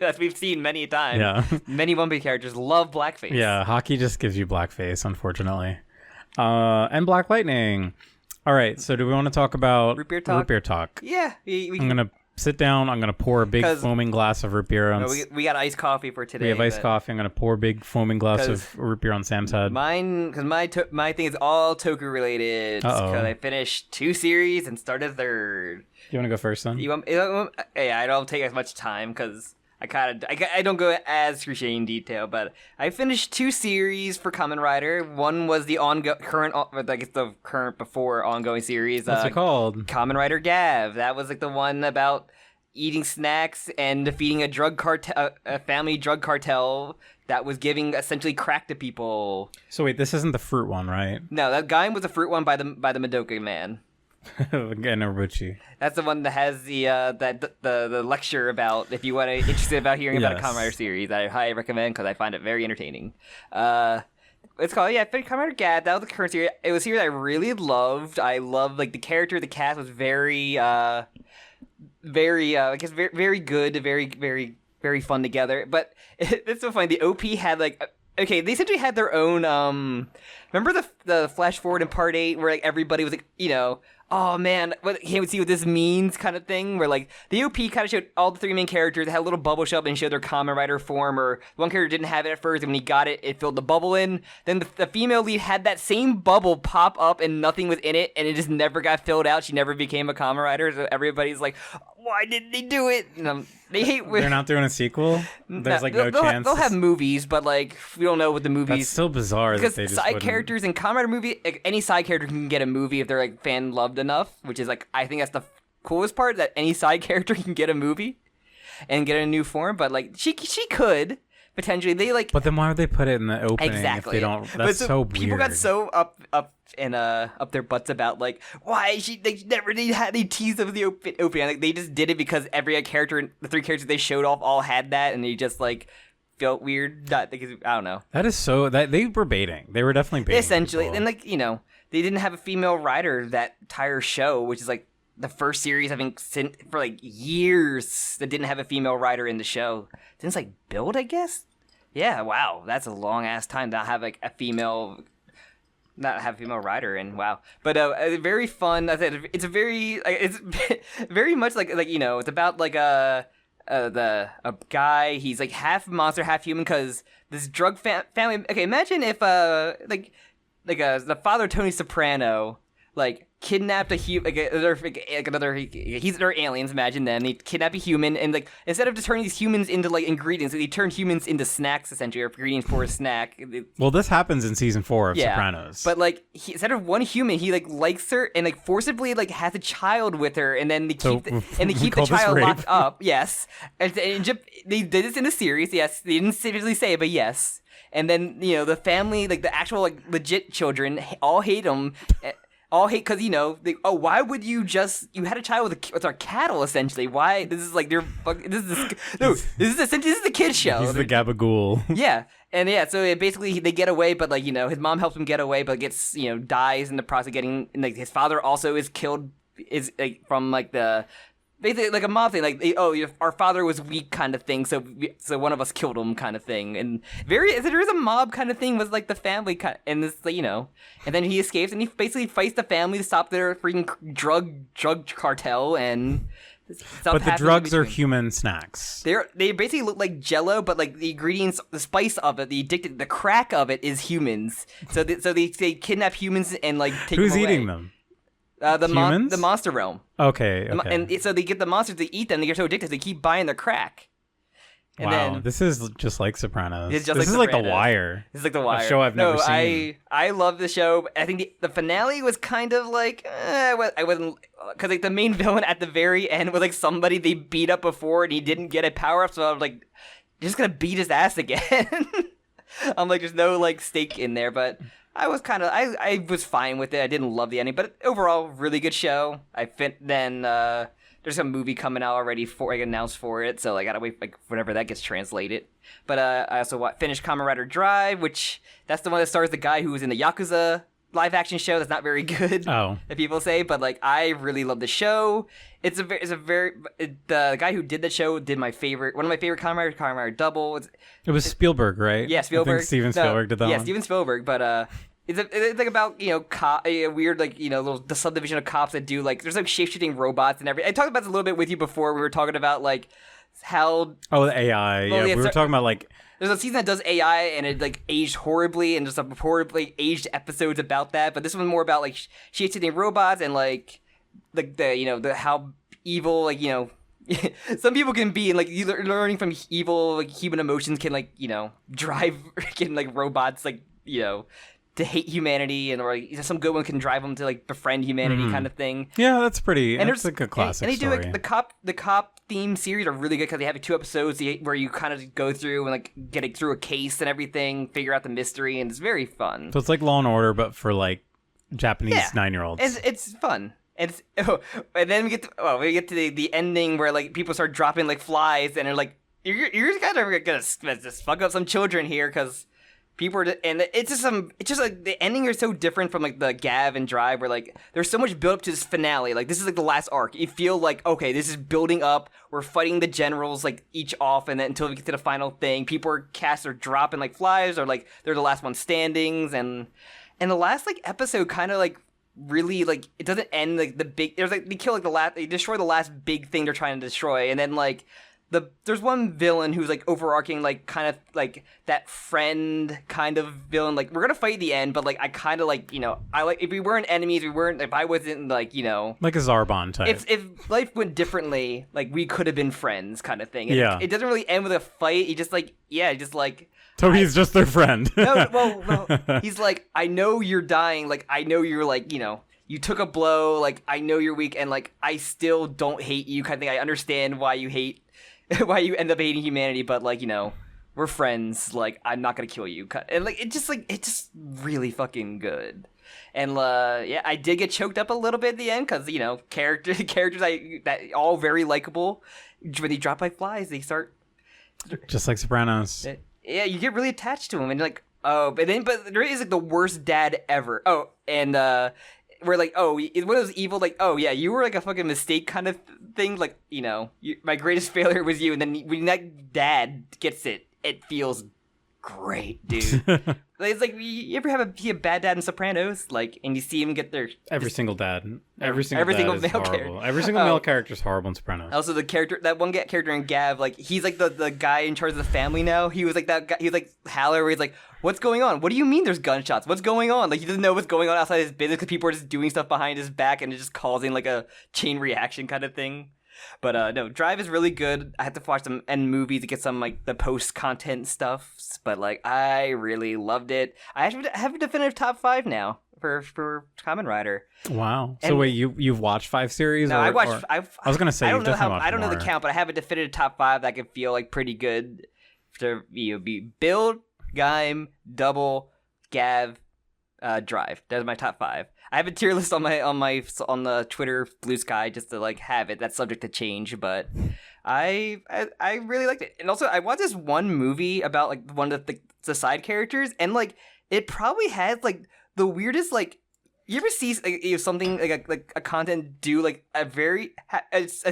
As we've seen many times. Yeah. Many One Piece characters love blackface. Yeah, hockey just gives you blackface, unfortunately. And Black Lightning. All right, so do we want to talk about root beer talk? Root beer talk? Yeah. I'm going to sit down. I'm going to pour a big foaming glass of root beer on... No, we got iced coffee for today. We have iced coffee. I'm going to pour a big foaming glass of root beer on Sam's head. Because my thing is all Toku related. Because I finished 2 series and started 3rd. You want to go first, then? Yeah, I don't take as much time because I don't go as excruciating detail. But I finished 2 series for Kamen Rider. One was the current before ongoing series. What's it called? Kamen Rider Gav. That was like the one about eating snacks and defeating a family drug cartel that was giving essentially crack to people. So wait, this isn't the fruit one, right? No, that guy was the fruit one by the Madoka man. Narubuchi. That's the one that has the lecture about if you want to interested about hearing about a Kamen Rider series. I highly recommend because I find it very entertaining. It's called Kamen Rider Gad. That was the current series. It was a series I really loved. I loved like the character. The cast was very very good, very fun together. But it's so funny. The OP had like. Okay, they essentially had their own, remember the flash forward in part 8 where, like, everybody was, like, oh, man, can't we see what this means kind of thing? Where, like, the OP kind of showed all the 3 main characters that had a little bubble show up and showed their Kamen Rider form, or one character didn't have it at first, and when he got it, it filled the bubble in. Then the female lead had that same bubble pop up and nothing was in it, and it just never got filled out. She never became a Kamen Rider, so everybody's like, why didn't they do it? They hate... They're not doing a sequel? There's, no chance? They'll have movies, but, like, we don't know what the movies... That's still bizarre because that they just side characters in Kamen Rider movie, like, any side character can get a movie if they're, like, fan-loved enough, which is, like, I think that's the coolest part, that any side character can get a movie and get a new form, but, like, she could... Potentially, they like. But then why would they put it in the opening? Exactly. If they don't. That's so weird. People got so up their butts about like why they teased over the opening. Like they just did it because every character, the 3 characters they showed off, all had that, and they just like felt weird. I don't know. That is so that they were baiting. They were definitely baiting. Essentially, people. And like they didn't have a female writer that entire show, which is like the first series I think for like years that didn't have a female writer in the show. Since like Build, I guess. Yeah, wow, that's a long ass time to not have like a female writer, and wow. But very fun. I said it's a very it's very much like it's about like a guy. He's like half monster, half human because this drug family. Okay, imagine if the father of Tony Soprano like kidnapped he's another aliens, imagine them. They kidnap a human, and like instead of just turning these humans into like ingredients, they turn humans into snacks essentially, or ingredients for a snack. Well, this happens in season 4 of Sopranos. But like instead of one human, he like likes her and like forcibly like has a child with her, and then they keep the child locked up. Yes, and they did this in the series. Yes, they didn't seriously say it, but yes. And then the family, like the actual like legit children, all hate him. All hate because why would you had a child with our cattle essentially? Why this is like this is the kid show. He's the gabagool. Yeah, and so basically they get away, but like his mom helps him get away, but gets dies in the process of getting. And, like his father also is killed, is like from like the. Basically, like a mob thing, like our father was weak, kind of thing. So one of us killed him, kind of thing. And there is a mob kind of thing with like the family, and this, and then he escapes and he basically fights the family to stop their freaking drug cartel and. But the drugs are human snacks. They basically look like Jello, but like the ingredients, the spice of it, the crack of it is humans. So they kidnap humans and like take Who's them away. Eating them? The monster realm. Okay. And so they get the monsters to eat them. They get so addicted they keep buying their crack. And wow, this is just like Sopranos. This is like The Wire. This is like The Wire. A show I've never seen. I love the show. I think the finale was kind of like I wasn't because like the main villain at the very end was like somebody they beat up before and he didn't get a power up, so I was like, just gonna beat his ass again. I'm like, there's no like stake in there, but. I was fine with it. I didn't love the ending, but overall, really good show. There's a movie coming out already announced for it, so I gotta wait like whenever that gets translated. But I also finished Kamen Rider Drive, which that's the one that stars the guy who was in the Yakuza live action show. That's not very good. Oh, that people say, but like I really love the show. The guy who did the show did one of my favorite Kamen Rider Double. It was Spielberg, right? Yeah, Spielberg. I think Steven Spielberg did that one. Yeah, Steven Spielberg, but it's like about a weird like the subdivision of cops that do like there's like shape-shifting robots and everything. I talked about this a little bit with you before. We were talking about like how the AI. Well, yeah, we were talking about like there's a season that does AI and it like aged horribly and just some horribly aged episodes about that. But this one's more about like shape-shifting robots and like the how evil like some people can be, and like learning from evil like human emotions can like drive like robots like to hate humanity, and or like, some good one can drive them to like befriend humanity kind of thing. Yeah, that's pretty. And that's like a classic and they story. do like the cop theme series are really good because they have 2 episodes where you kind of go through and like get it through a case and everything, figure out the mystery, and it's very fun. So it's like Law and Order, but for like Japanese 9-year-olds. It's fun. And then we get to the ending where like people start dropping like flies and they're like you're kind of gonna just fuck up some children here because people are and it's just like the ending is so different from like the Gav and Drive where like there's so much build up to this finale. Like this is like the last arc. You feel like okay, this is building up. We're fighting the generals like each off, and then until we get to the final thing, people are dropping like flies or like they're the last one standings, and the last like episode kind of like. Really like it doesn't end like the big there's like they destroy the last big thing they're trying to destroy, and then like there's one villain who's like overarching like kind of like that friend kind of villain, like we're gonna fight at the end, but like I kind of like I like if we weren't enemies, if I wasn't like like a Zarbon type, if life went differently, like we could have been friends kind of thing. And yeah, it doesn't really end with a fight. He just like so he's just their friend. No, he's like, I know you're dying. Like, I know you're like, you took a blow. Like, I know you're weak, and like, I still don't hate you. Kind of thing. I understand why you end up hating humanity, but like, we're friends. Like, I'm not gonna kill you. And like, it's just really fucking good. And I did get choked up a little bit at the end because characters that all very likable. When they drop like flies, they start just like Sopranos. Yeah, you get really attached to him, and like, but there is like the worst dad ever. Oh, and we're like, it's one of those evil, like, oh yeah, you were like a fucking mistake kind of thing. Like, my greatest failure was you, and then when that dad gets it, it feels great, dude. It's like, you ever have a bad dad in Sopranos, like, and you see him get their every single dad, every single male is horrible. character. Every single male character is horrible in Sopranos. Also, that one character in Gav, like, he's like the guy in charge of the family now. He was like that guy. He was like Haller, where he's like, "What's going on? What do you mean there's gunshots? What's going on?" Like, he doesn't know what's going on outside his business because people are just doing stuff behind his back, and it's just causing like a chain reaction kind of thing. But no, Drive is really good. I have to watch some end movies to get some like the post content stuff. But like, I really loved it. I actually have a definitive top 5 now for Kamen Rider. Wow. And so wait, you've watched 5 series? No, I watched. I was gonna say I don't know how. watched I don't know the more. count, but I have a definitive top 5 that I could feel like pretty good. To be Build, Gaim, Double, Gav, Drive. That's my top 5. I have a tier list on the Twitter Blue Sky just to like have it. That's subject to change, but I really liked it. And also, I watched this one movie about like one of the side characters, and like it probably has like the weirdest like. You ever see like, something like a content do like a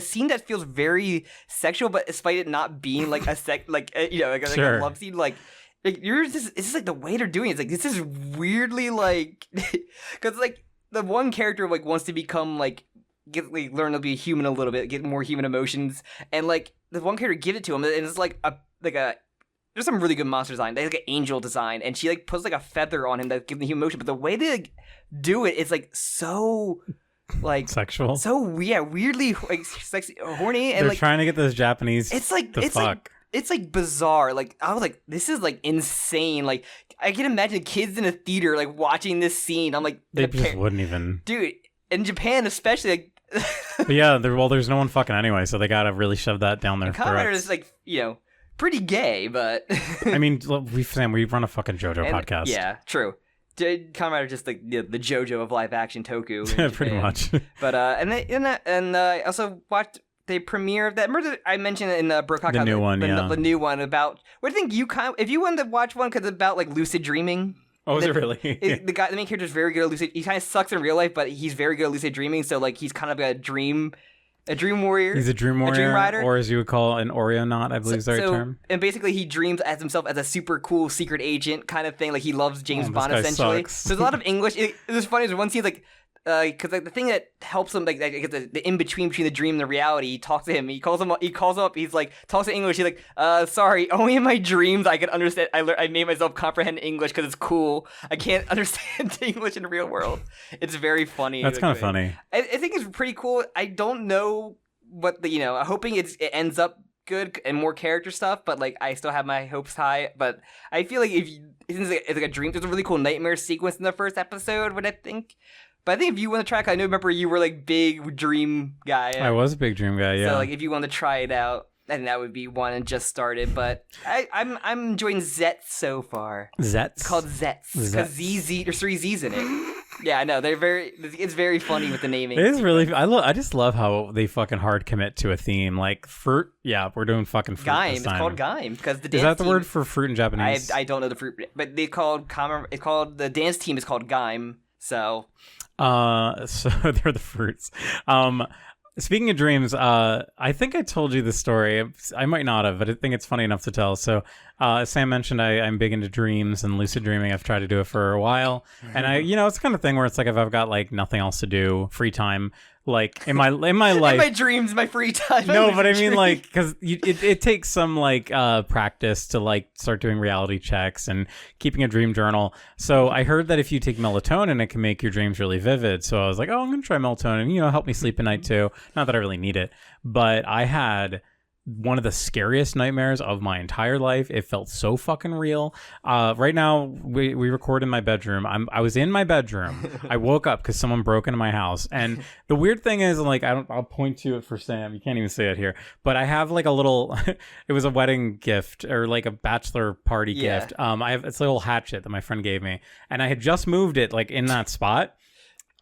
scene that feels very sexual, but despite it not being like a Sure. love scene, like it's just like the way they're doing it. It's like this is weirdly like because like the one character like wants to become like learn to be a human a little bit, get more human emotions, and like the one character gives it to him, and it's like a there's some really good monster design. They have like an angel design, and she like puts like a feather on him that gives him human emotion. But the way they like, do it is like so like sexual, so weirdly like sexy, horny, and they're like trying to get those Japanese. It's like the fuck. It's like bizarre. Like I was like, this is like insane. Like I can imagine kids in a theater like watching this scene. I'm like, they just wouldn't even. Dude, in Japan especially, like. But yeah, there's no one fucking anyway, so they gotta really shove that down their throats. Kamen is like pretty gay, but I mean, we run a fucking JoJo podcast. Yeah, true. Kamen Rider just like the JoJo of live action Toku. Pretty much. But I also watched the premiere of that. Remember that I mentioned in JOKAKAKA, the new one, the new one about. What do you think if you wanted to watch one because it's about like lucid dreaming. Oh, is it really? The main character is very good at lucid. He kind of sucks in real life, but he's very good at lucid dreaming. So like he's kind of a dream warrior. He's a dream warrior, a dream rider, or as you would call an Orionaut, I believe is the right term. And basically, he dreams as himself as a super cool secret agent kind of thing. Like he loves James Bond essentially. Sucks. So there's a lot of English. It was funny. There's one scene like. Because like the thing that helps him, like the in between the dream and the reality, he talks to him. He calls him up. He's like talks in English. He's like, sorry, only in my dreams I can understand. I made myself comprehend English because it's cool. I can't understand English in the real world. It's very funny. That's kind of funny. I think it's pretty cool. I don't know what I'm hoping it ends up good and more character stuff, but like I still have my hopes high. But I feel like it's like a dream. There's a really cool nightmare sequence in the first episode, but I think if you want to try it, I remember you were like big dream guy. I was a big dream guy, yeah. So like if you want to try it out, I think that would be one and just started. But I'm enjoying Zets so far. Zets? It's called Zets because there's 3 Z's in it. Yeah, I know. It's very funny with the naming. It is really. I just love how they fucking hard commit to a theme like fruit. Yeah, we're doing fucking fruit. Gaim. This time. It's called Gaim because the dance is that the team, word for fruit in Japanese? I don't know the fruit, but it's called the dance team is called Gaim. So they're the fruits. Speaking of dreams, I think I told you the story. I might not have, but I think it's funny enough to tell. So, as Sam mentioned, I'm big into dreams and lucid dreaming. I've tried to do it for a while, and it's the kind of thing where it's like if I've got like nothing else to do, free time, like in my life, in my dreams, my free time. No, but I mean like because it takes some like practice to like start doing reality checks and keeping a dream journal. So I heard that if you take melatonin, it can make your dreams really vivid. So I was like, oh, I'm gonna try melatonin. Help me sleep at night too. Not that I really need it, but I had one of the scariest nightmares of my entire life. It felt so fucking real. Right now, we record in my bedroom. I was in my bedroom. I woke up because someone broke into my house. And the weird thing is, like, I'll point to it for Sam. You can't even see it here. But I have like a little, it was a wedding gift or like a bachelor party gift. It's a little hatchet that my friend gave me. And I had just moved it like in that spot.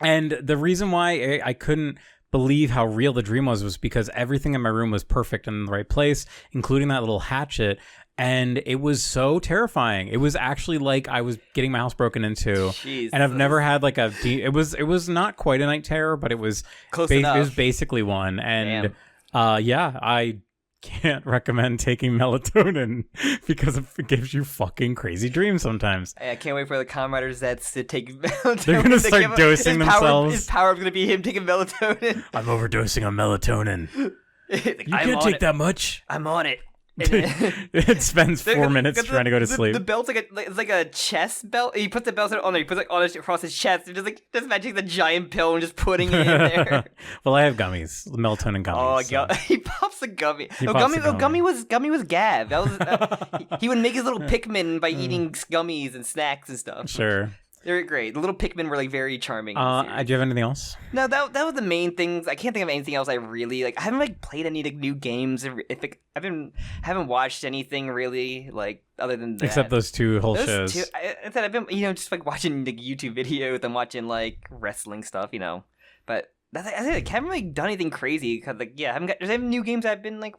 And the reason why I couldn't believe how real the dream was because everything in my room was perfect and in the right place, including that little hatchet. And it was so terrifying. It was actually like I was getting my house broken into. Jesus. And I've never had like it was not quite a night terror, but it was close enough. It was basically one. And I can't recommend taking melatonin because it gives you fucking crazy dreams sometimes. I can't wait for the comrades that's to take melatonin. They're gonna start dosing themselves. His power is gonna be him taking melatonin. I'm overdosing on melatonin. Like, You can't take that much. I'm on it. It spends 4 minutes trying to go to sleep. The belt's it's like a chest belt. He puts the belt on there. He puts it across his chest. And just imagine the giant pill and just putting it in there. Well, I have gummies, melatonin gummies. Oh, he pops a gummy. Gummy was Gav. That was he would make his little Pikmin by eating gummies and snacks and stuff. Sure. They're great. The little Pikmin were like very charming. Do you have anything else? No, that was the main things. I can't think of anything else I really like. I haven't like played any like new games. Haven't watched anything really like other than that. Except those two whole shows. I've been just like watching like YouTube videos and watching like wrestling stuff, But I haven't really done anything crazy because there's any new games I've been like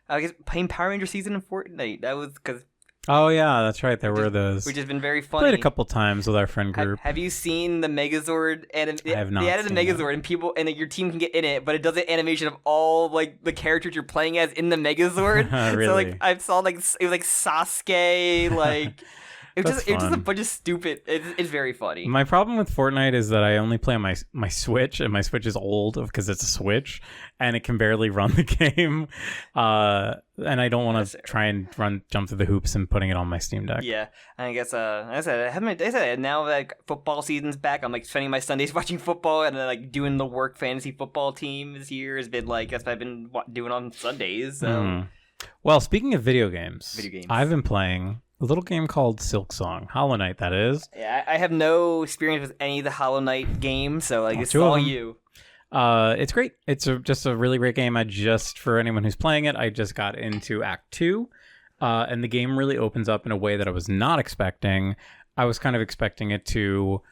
I guess playing Power Ranger season in Fortnite. That was because. Oh yeah, that's right. There were those. Which has been very funny. Played a couple times with our friend group. Have you seen the Megazord? I have not. They added the Megazord, that. and people and your team can get in it, but it does an animation of all like the characters you're playing as in the Megazord. Really? So like I saw like it was like Sasuke, like it was just a bunch of stupid. It's very funny. My problem with Fortnite is that I only play on my Switch, and my Switch is old because it's a Switch, and it can barely run the game. And I don't want to try and jump through the hoops and putting it on my Steam Deck. Yeah, and I guess I said now that football season's back, I'm like spending my Sundays watching football, and then like doing the work fantasy football team this year has been like that's what I've been doing on Sundays. So. Well, speaking of video games, I've been playing a little game called Silk Song, Hollow Knight, that is. Yeah, I have no experience with any of the Hollow Knight games, so like it's all you. It's great. It's just a really great game. For anyone who's playing it, I just got into Act 2, and the game really opens up in a way that I was not expecting. I was kind of expecting it to,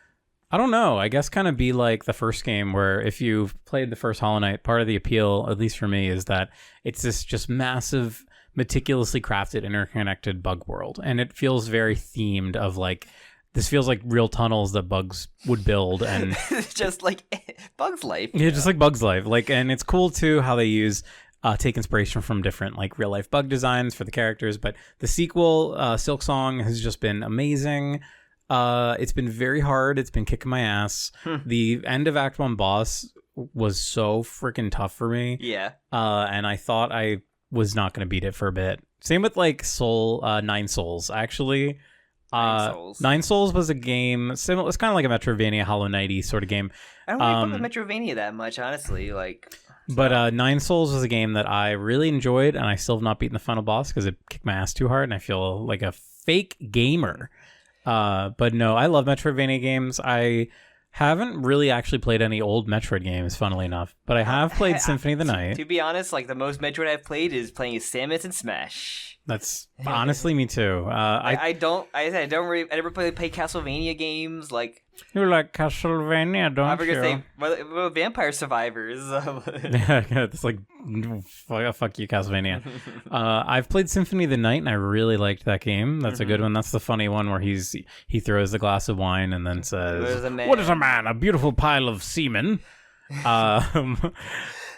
I don't know, I guess kind of be like the first game where if you've played the first Hollow Knight, part of the appeal, at least for me, is that it's this just massive, meticulously crafted, interconnected bug world. And it feels very themed of like, this feels like real tunnels that bugs would build, and it's just like Bug's Life. Yeah, just like Bug's Life. Like, and it's cool too how they take inspiration from different like real life bug designs for the characters. But the sequel, Silk Song, has just been amazing. It's been very hard. It's been kicking my ass. The end of Act 1 boss was so freaking tough for me. Yeah. And I thought I was not going to beat it for a bit. Same with like Nine Souls, actually. Nine Souls was a game similar. It's kind of like a Metroidvania, Hollow Knight-y sort of game. I don't really fuck with Metroidvania that much, honestly. But Nine Souls was a game that I really enjoyed, and I still have not beaten the final boss because it kicked my ass too hard, and I feel like a fake gamer. But no, I love Metroidvania games. I haven't really actually played any old Metroid games, funnily enough, but I have played Symphony of the Night. To be honest, like the most Metroid I've played is playing Samus and Smash. That's honestly me too. I never play Castlevania games. Like you like Castlevania, don't you? I'm gonna say well, Vampire Survivors. Yeah, it's like fuck you, Castlevania. I've played Symphony of the Night, and I really liked that game. That's a good one. That's the funny one where he throws the glass of wine and then says, "What is a man? A beautiful pile of semen."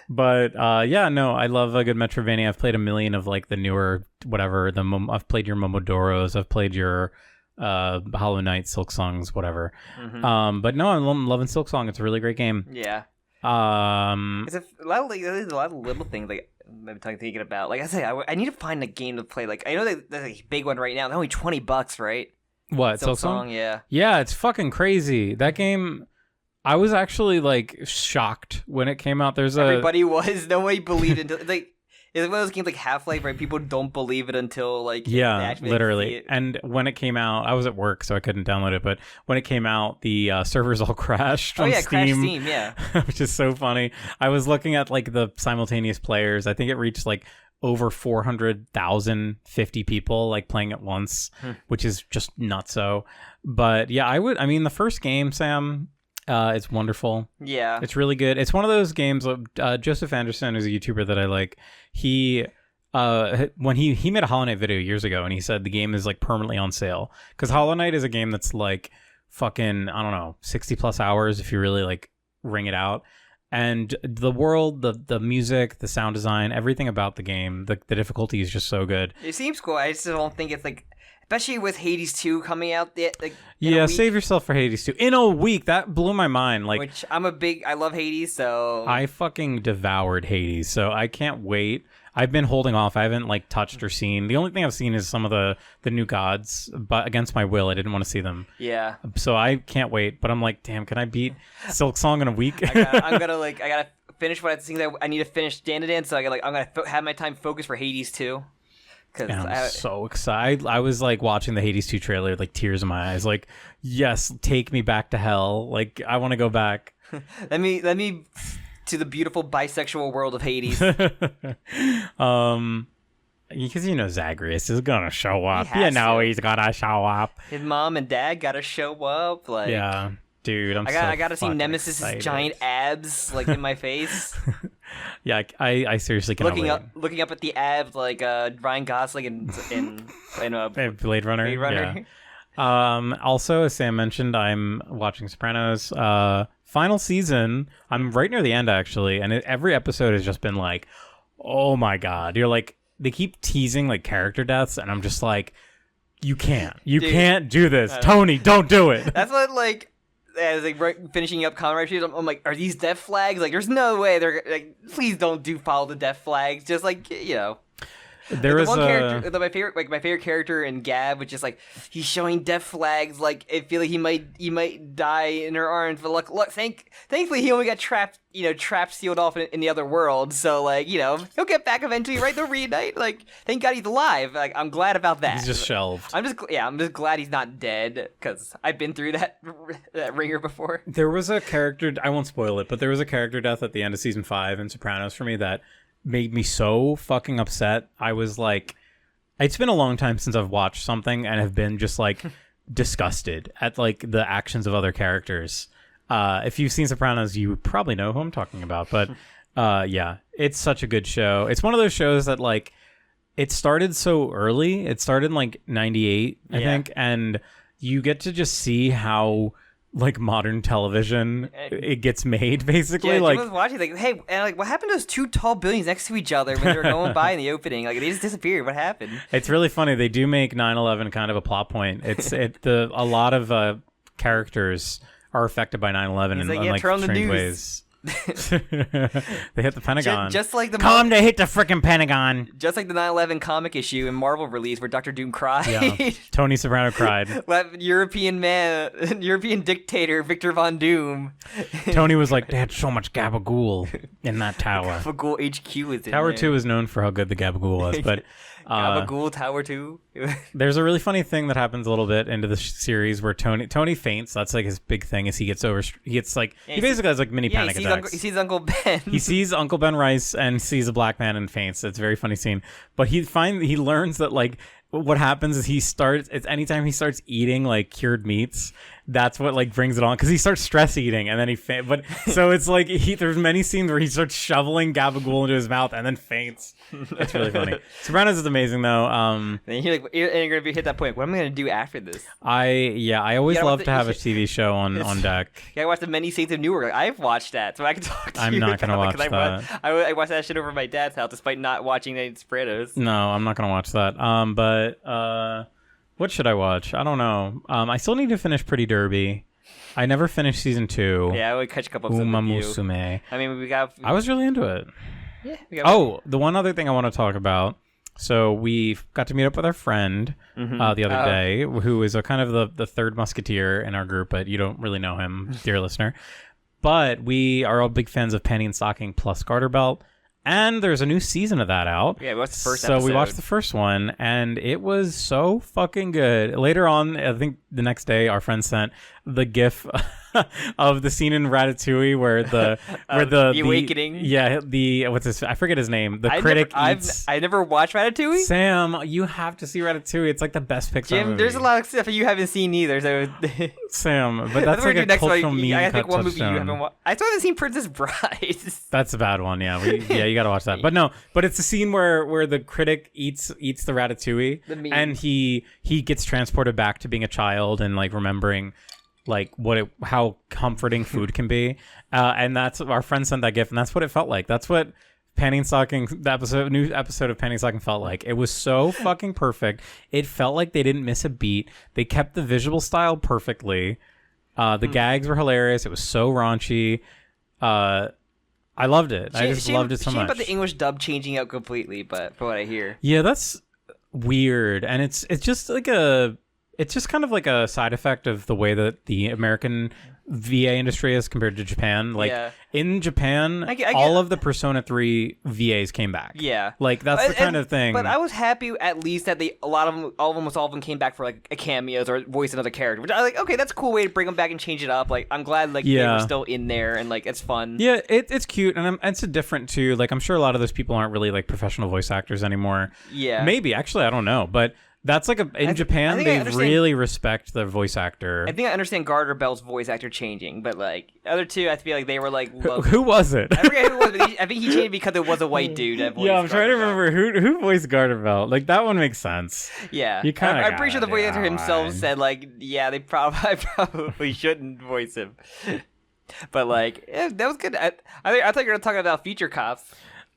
But yeah, no, I love a good Metroidvania. I've played a million of like the newer whatever. I've played your Momodoros. I've played your Hollow Knight, Silk Songs, whatever. But no, I'm loving Silk Song. It's a really great game. Yeah. There's a lot of little things like I'm thinking about. Like I say, I need to find a game to play. Like I know that there's a big one right now. They're only $20, right? What Silk Song? Yeah. Yeah, it's fucking crazy. That game. I was actually like shocked when it came out. Everybody was. Nobody believed it until like it's one of those games like Half-Life, right? People don't believe it until like literally. And when it came out, I was at work, so I couldn't download it. But when it came out, the servers all crashed on Steam. Crashed Steam, yeah. Which is so funny. I was looking at like the simultaneous players. I think it reached like over 400,000, 50 people like playing at once, which is just nutso. But yeah, I mean, the first game, Sam. It's wonderful. Yeah. It's really good. It's one of those games. Joseph Anderson, who's a YouTuber that I like, when he made a Hollow Knight video years ago, and he said the game is like permanently on sale. Because Hollow Knight is a game that's like fucking, I don't know, 60 plus hours if you really like wring it out. And the world, the music, the sound design, everything about the game, the difficulty is just so good. It seems cool. I just don't think it's like, especially with Hades 2 coming out. Yeah, save yourself for Hades 2. In a week, that blew my mind. Like, which I love Hades, so I fucking devoured Hades, so I can't wait. I've been holding off. I haven't like touched or seen. The only thing I've seen is some of the new gods, but against my will, I didn't want to see them. Yeah. So I can't wait. But I'm like, damn, can I beat Silk Song in a week? I gotta finish what I need to finish Dan, so I'm gonna have my time focused for Hades 2. I'm so excited. I was like watching the Hades 2 trailer, like tears in my eyes. Like, yes, take me back to hell. Like, I want to go back. let me to the beautiful bisexual world of Hades. Because Zagreus is gonna show up. He's gonna show up. His mom and dad gotta show up. Like, yeah, dude, I gotta see Nemesis's giant abs like in my face. Yeah, I seriously cannot wait. Looking up at the abs like Ryan Gosling in Blade Runner. Yeah. Also, as Sam mentioned, I'm watching Sopranos. Final season. I'm right near the end actually, and every episode has just been like, oh my god. You're like, they keep teasing like character deaths, and I'm just like, you can't do this, Tony. Don't do it. That's what like. As finishing up Conrad shoes, I'm like, are these death flags? Like, there's no way they're like, please don't follow the death flags. Just like, there is one character, my favorite character in Gab, which is like he's showing death flags. Like, I feel like he might die in her arms, but look, thankfully he only got trapped sealed off in the other world. So like, he'll get back eventually, right? They'll reunite. Like, thank God he's alive. Like, I'm glad about that. He's just shelved. I'm just glad he's not dead, because I've been through that ringer before. There was a character, I won't spoil it, but there was a character death at the end of season 5 in Sopranos for me that made me so fucking upset. I was like, it's been a long time since I've watched something and have been just like disgusted at like the actions of other characters. If you've seen Sopranos, you probably know who I'm talking about. But yeah, it's such a good show. It's one of those shows that like, it started so early. It started in like 98, I think. And you get to just see how like modern television it gets made, basically. Yeah, like, I was watching like, hey, and like, what happened to those two tall buildings next to each other when they were going by in the opening? Like, they just disappeared. What happened? It's really funny. They do make 9/11 kind of a plot point. A lot of characters are affected by 9/11 in like strange ways. They hit the Pentagon. Just like the they hit the freaking Pentagon. Just like the 9/11 comic issue in Marvel release where Dr. Doom cried. Yeah. Tony Soprano cried. European dictator Victor Von Doom. Tony was like, they had so much gabagool in that tower. Gabagool HQ is in Tower there. 2 is known for how good the gabagool was, but Gabagool Tower 2. There's a really funny thing that happens a little bit into the series where Tony faints. That's like his big thing. Is he basically has like mini panic attacks. He sees Uncle Ben. He sees Uncle Ben Rice and sees a black man and faints. It's a very funny scene. But he learns that like what happens is anytime he starts eating like cured meats, that's what like brings it on, because he starts stress eating and then he faints. But so it's like there's many scenes where he starts shoveling gabagool into his mouth and then faints. It's really funny. Sopranos is amazing though. And you're gonna hit that point. What am I gonna do after this? I always love to have a TV show on deck. Yeah, I watched the Many Saints of Newark. I've watched that, so I can talk to you. I'm not gonna watch that. I watched that shit over at my dad's house, despite not watching any Sopranos. No, I'm not gonna watch that. But what should I watch? I don't know. I still need to finish Pretty Derby. I never finished season 2. Yeah, I would catch a couple episodes Uma with you. Musume. I mean, I was really into it. Yeah. The one other thing I want to talk about. So we got to meet up with our friend the other day, who is a kind of the third musketeer in our group, but you don't really know him, dear listener. But we are all big fans of Panty and Stocking plus Garter Belt. And there's a new season of that out. Yeah, we watched the first episode. So we watched the first one, and it was so fucking good. Later on, I think the next day, our friend sent the GIF of the scene in Ratatouille where the awakening. I forget his name. The critic eats. I never watched Ratatouille. Sam, you have to see Ratatouille. It's like the best Pixar Jim, movie. there's a lot of stuff you haven't seen either. So Sam, but that's like a cultural meme. I think one touchstone. movie you haven't watched. I still haven't seen Princess Bride. That's a bad one. Yeah, you gotta watch that. But it's a scene where the critic eats the ratatouille, and he gets transported back to being a child and like remembering like how comforting food can be, and that's our friend sent that gift, and that's what it felt like. That's what Panty and Stocking, new episode of Panty and Stocking felt like. It was so fucking perfect. It felt like they didn't miss a beat. They kept the visual style perfectly. The gags were hilarious. It was so raunchy. I loved it. I just loved it so much. Shame about the English dub changing out completely, but for what I hear, yeah, that's weird, and it's just kind of like a side effect of the way that the American VA industry is compared to Japan. Like in Japan, all of the Persona 3 VAs came back. Yeah, like that's the kind of thing. But I was happy at least that almost all of them came back for like a cameos or voice another character. Which I was like, okay, that's a cool way to bring them back and change it up. Like I'm glad they were still in there and like it's fun. Yeah, it's cute and it's different too. Like I'm sure a lot of those people aren't really like professional voice actors anymore. Yeah, maybe actually I don't know, but. That's like in Japan, they really respect the voice actor. I think I understand Gardner Bell's voice actor changing, but like other two, I feel like they were like. Who was it? I forget who it was, but I think he changed because it was a white dude. Yeah, I'm trying to remember who voiced Gardner Bell. Like that one makes sense. Yeah, I'm pretty sure the voice actor himself said like, yeah, I probably shouldn't voice him. But like, that was good. I thought you were gonna talk about Future Cops.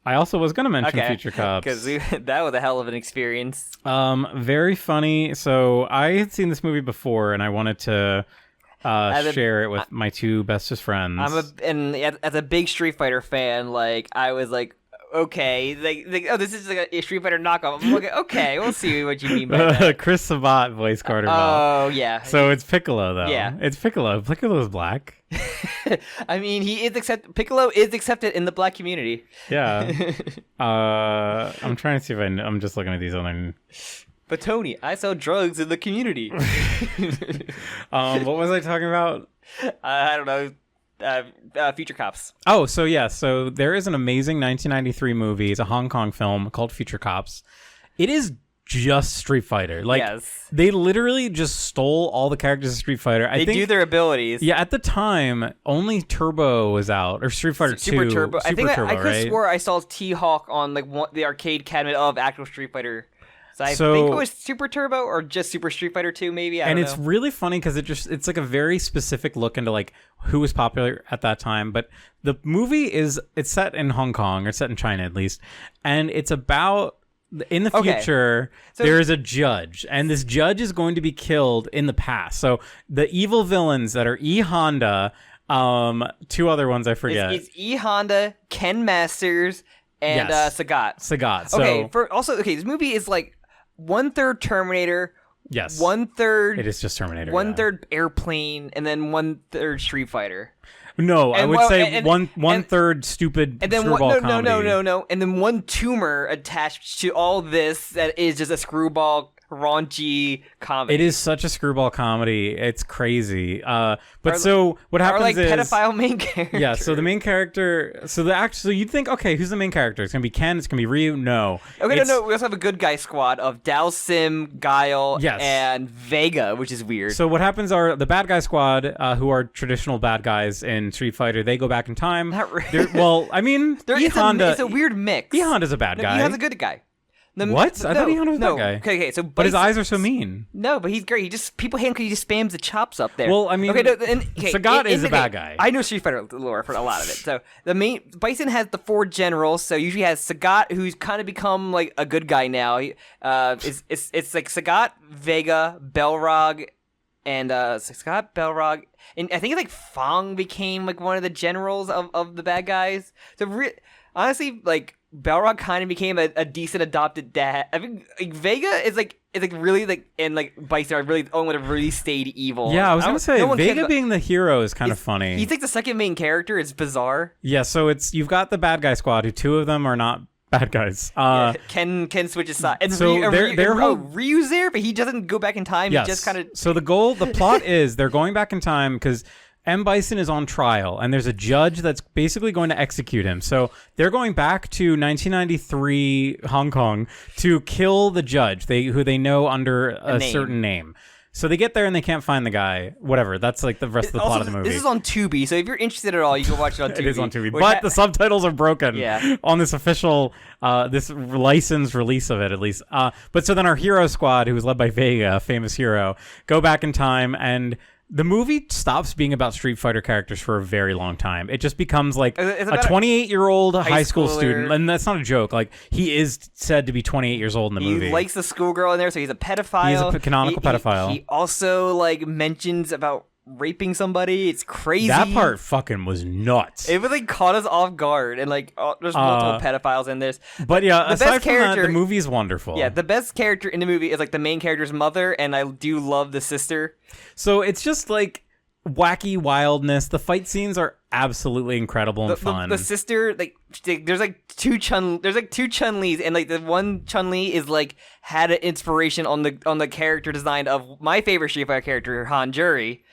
I also was going to mention Future Cops. Because that was a hell of an experience. Very funny. So I had seen this movie before, and I wanted to share it with my two bestest friends. As a big Street Fighter fan, like I was like, okay, this is like a Street Fighter knockoff. I'm like, okay, we'll see what you mean by that. Chris Sabat voiced Carter Bell. Oh yeah. So it's Piccolo though. Yeah, it's Piccolo. Piccolo's black. I mean, Piccolo is accepted in the black community. Yeah. I'm trying to see if I'm just looking at these other. But Tony, I sell drugs in the community. What was I talking about? I don't know. Future Cops. Oh, so there is an amazing 1993 movie. It's a Hong Kong film called Future Cops. It is just Street Fighter. Like, they literally just stole all the characters of Street Fighter. They do their abilities. Yeah, at the time, only Turbo was out, or Street Fighter 2. Super Turbo. I think Turbo, I could have swore I saw T-Hawk on like the arcade cabinet of actual Street Fighter. So I think it was Super Turbo or just Super Street Fighter 2, maybe. I don't know. It's really funny because it's like a very specific look into like who was popular at that time. But the movie it's set in Hong Kong, or set in China at least, and it's about in the future there is a judge, and this judge is going to be killed in the past. So the evil villains that are E Honda, two other ones I forget. It's E Honda, Ken Masters, and Sagat. So this movie is like 1/3 Terminator. Yes. 1/3. It is just Terminator. 1/3 Airplane, and then 1/3 Street Fighter. No, I would say one third stupid and then screwball comedy. No. And then one tumor attached to all this that is just a screwball raunchy comedy. It is such a screwball comedy. It's crazy. What happens is pedophile main character. Yeah, so the main character, so you'd think, okay, who's the main character? It's going to be Ken, it's going to be Ryu. No. Okay, no, we also have a good guy squad of Dao Sim, Guile, and Vega, which is weird. So what happens are the bad guy squad, who are traditional bad guys in Street Fighter, they go back in time. Not really. Well, I mean, it's a weird mix. E Honda's a bad guy. E Honda's a good guy. What? I thought he was that guy. Okay, so but his eyes are so mean. No, but he's great. He just spams the chops up there. Well, I mean, Sagat is a bad guy. I know Street Fighter lore for a lot of it. So the main Bison has the 4 generals. So usually has Sagat, who's kind of become like a good guy now. It's like Sagat, Vega, Belrog, and Sagat, Belrog, and I think like Fong became like one of the generals of the bad guys. So honestly, like. Balrog kind of became a decent adopted dad. I mean, like, Vega is really like, and like Bison are really the only one that really stayed evil. Yeah, I was gonna say Vega being the hero is kind of funny. He's like the second main character. It's bizarre. Yeah, so you've got the bad guy squad, who 2 of them are not bad guys. Ken switches sides. And so Ryu's there, but he doesn't go back in time. Yes. He just kind of. So the plot is they're going back in time because M. Bison is on trial, and there's a judge that's basically going to execute him. So they're going back to 1993 Hong Kong to kill the judge, who they know under a certain name. So they get there and they can't find the guy. Whatever. That's like the rest of the plot of the movie. This is on Tubi, so if you're interested at all, you can watch it on Tubi. It is on Tubi, but the subtitles are broken on this official, this licensed release of it, at least. But so then our hero squad, who is led by Vega, a famous hero, go back in time, and The movie stops being about Street Fighter characters for a very long time. It just becomes like a about 28-year-old high school schooler. student. And that's not a joke. Like, he is said to be 28 years old in the movie. He likes the schoolgirl in there, so he's a pedophile. He's a canonical pedophile. He also, like, mentions about raping somebody. It's crazy. That part fucking was nuts. It really caught us off guard. And, like, there's multiple pedophiles in this. But yeah, the aside best from character, that, the movie's wonderful. Yeah, the best character in the movie is, like, the main character's mother, and I do love the sister. So it's just, like, wacky wildness. The fight scenes are absolutely incredible and fun. The sister, like, there's like two Chun-Lis, and like the one Chun-Li is like had an inspiration on the character design of my favorite Street Fighter character, Han Juri.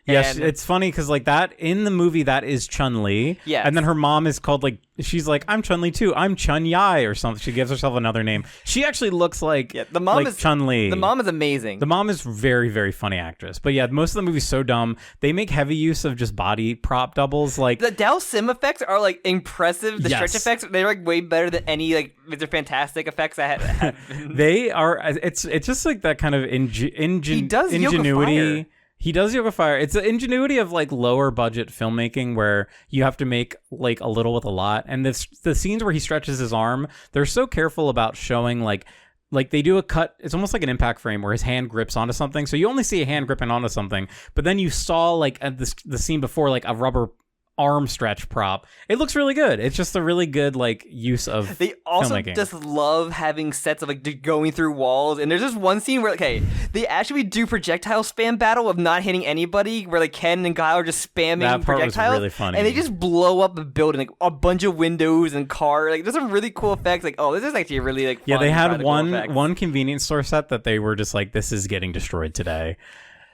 Yes, it's funny because like that in the movie that is Chun-Li. Yes. And then her mom is called like she's like I'm Chun-Li too. I'm Chun-Yai or something. She gives herself another name. She actually looks like the mom like is Chun-Li. The mom is amazing. The mom is very very funny actress. But yeah, most of the movie's so dumb. They make heavy use of just body prop doubles. Like the Dao Sim effects are like impressive. The stretch effects they're like way better than any like Mr. Fantastic effects I had. They are. It's just like that kind of He does ingenuity. Yoga Fire. He does Yoga Fire. It's the ingenuity of like lower budget filmmaking where you have to make like a little with a lot. And the scenes where he stretches his arm, they're so careful about showing like they do a cut. It's almost like an impact frame where his hand grips onto something. So you only see a hand gripping onto something, but then you saw like at the scene before like a rubber arm stretch prop. It looks really good. It's just a really good like use of they also filmmaking. Just love having sets of like going through walls, and there's this one scene where they actually do projectile spam battle of not hitting anybody where like Ken and Guile are just spamming that part projectiles was really funny. and they just blow up a building, like a bunch of windows and car. Like there's some really cool effects. Like, oh, this is actually a really like fun, they had effects. one convenience store set that they were just like, this is getting destroyed today.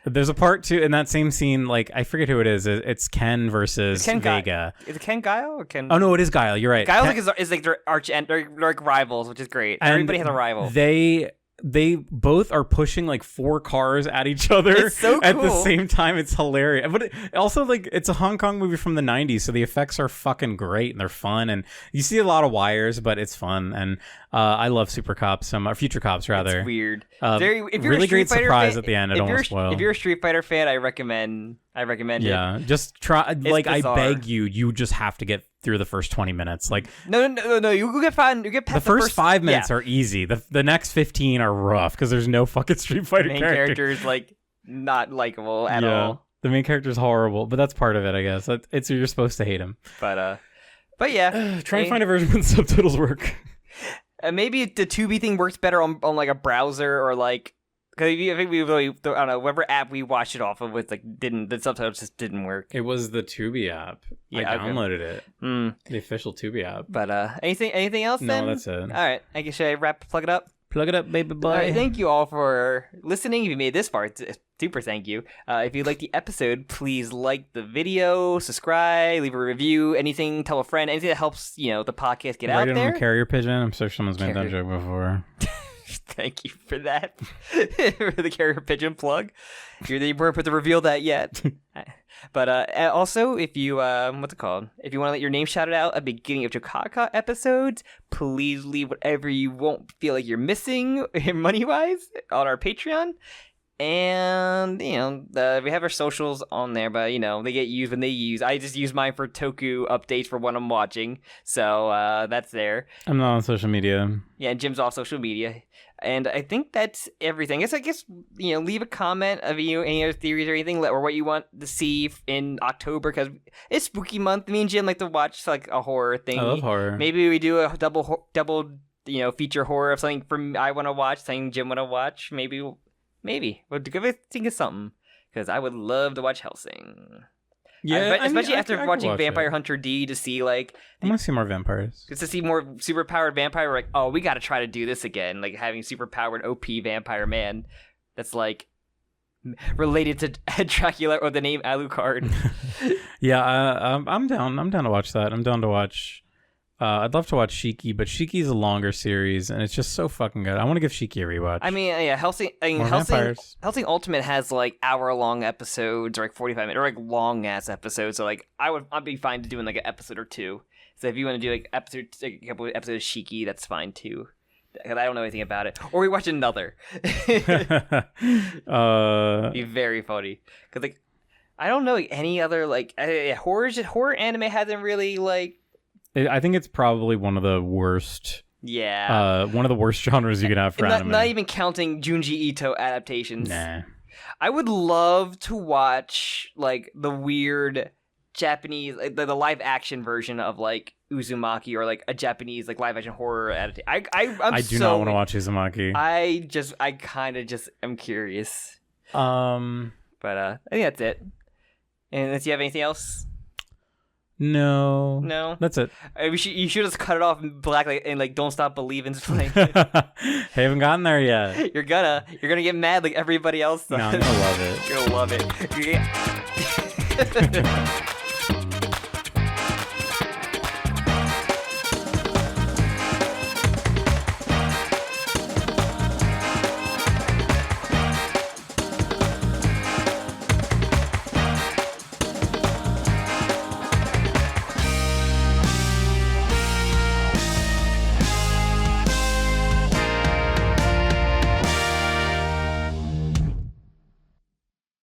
There's a part too in that same scene, like I forget who it is. It's Ken versus Vega. Is it Ken Guile or Ken? Oh no, it is Guile. You're right. Guile is like their they're like rivals, which is great. And everybody has a rival. They both are pushing like 4 cars at each other it's so cool. at the same time. It's hilarious. But also like it's a Hong Kong movie from the 90s, so the effects are fucking great and they're fun. And you see a lot of wires, but it's fun. And I love Super Cops, Future Cops rather. It's weird. If you're really great surprise at the end. I don't want to spoil. If you're a Street Fighter fan, I recommend it. Yeah, just try. Like bizarre. I beg you, you just have to get through the first 20 minutes. Like no, you get fine. You get past the first 5 minutes are easy. The next 15 are rough because there's no fucking Street Fighter main character's like not likable at all. The main character's horrible, but that's part of it, I guess. It's you're supposed to hate him. But yeah, try and find a version when subtitles work. Maybe the Tubi thing works better on like a browser or like. Because I think we really, I don't know, whatever app we watched it off of with, like, the subtitles just didn't work. It was the Tubi app. Yeah, I downloaded it. The official Tubi app. But anything else then? No, that's it. All right. I guess, should I plug it up? Plug it up, baby boy. All right, thank you all for listening. If you made this far, super thank you. If you liked the episode, please like the video, subscribe, leave a review, anything, tell a friend, anything that helps, the podcast get out there. Write it on a carrier pigeon. I'm sure someone's made that joke before. Thank you for that. For the carrier pigeon plug. You weren't put to reveal that yet. But also, if you what's it called? If you want to let your name shouted out at the beginning of JOKAKAKA episodes, please leave whatever you won't feel like you're missing money wise on our Patreon. And we have our socials on there, but they get used when they use. I just use mine for Toku updates for when I'm watching, so that's there. I'm not on social media. Yeah, and Jim's off social media, and I think that's everything. I guess leave a comment of any other theories or anything, or what you want to see in October, because it's spooky month. Me and Jim like to watch like a horror thing. I love horror. Maybe we do a double feature horror of something from I want to watch, something Jim want to watch. Maybe. We'll give it think of something. Because I would love to watch Hellsing. Yeah, especially after watching watch Vampire Hunter D to see like... I want to see more vampires. Just to see more super-powered vampire. We're like, oh, we got to try to do this again. Like having super-powered OP vampire man. That's like... related to Dracula or the name Alucard. Yeah, I'm down. I'm down to watch that. I'm down to watch... I'd love to watch Shiki, but Shiki's a longer series, and it's just so fucking good. I want to give Shiki a rewatch. I mean, yeah, Hellsing Ultimate has like hour-long episodes, or like 45-minute, or like long-ass episodes. So like, I'd be fine to doing like an episode or two. So if you want to do like a couple of episodes of Shiki, that's fine too. because I don't know anything about it. Or we watch another. Be very funny. Because like I don't know any other like horror anime hasn't really like. I think it's probably one of the worst. Yeah. One of the worst genres you can have for anime. Not even counting Junji Ito adaptations. Nah. I would love to watch like the weird Japanese, like, the live action version of like Uzumaki or like a Japanese like live action horror adaptation. I do not want to watch Uzumaki. I kind of just am curious. But I think that's it. And unless you have anything else. No, that's it. You should just cut it off in black and like don't stop believing. Like, haven't gotten there yet. You're gonna get mad like everybody else does. No, I'm gonna love it. You're gonna love it.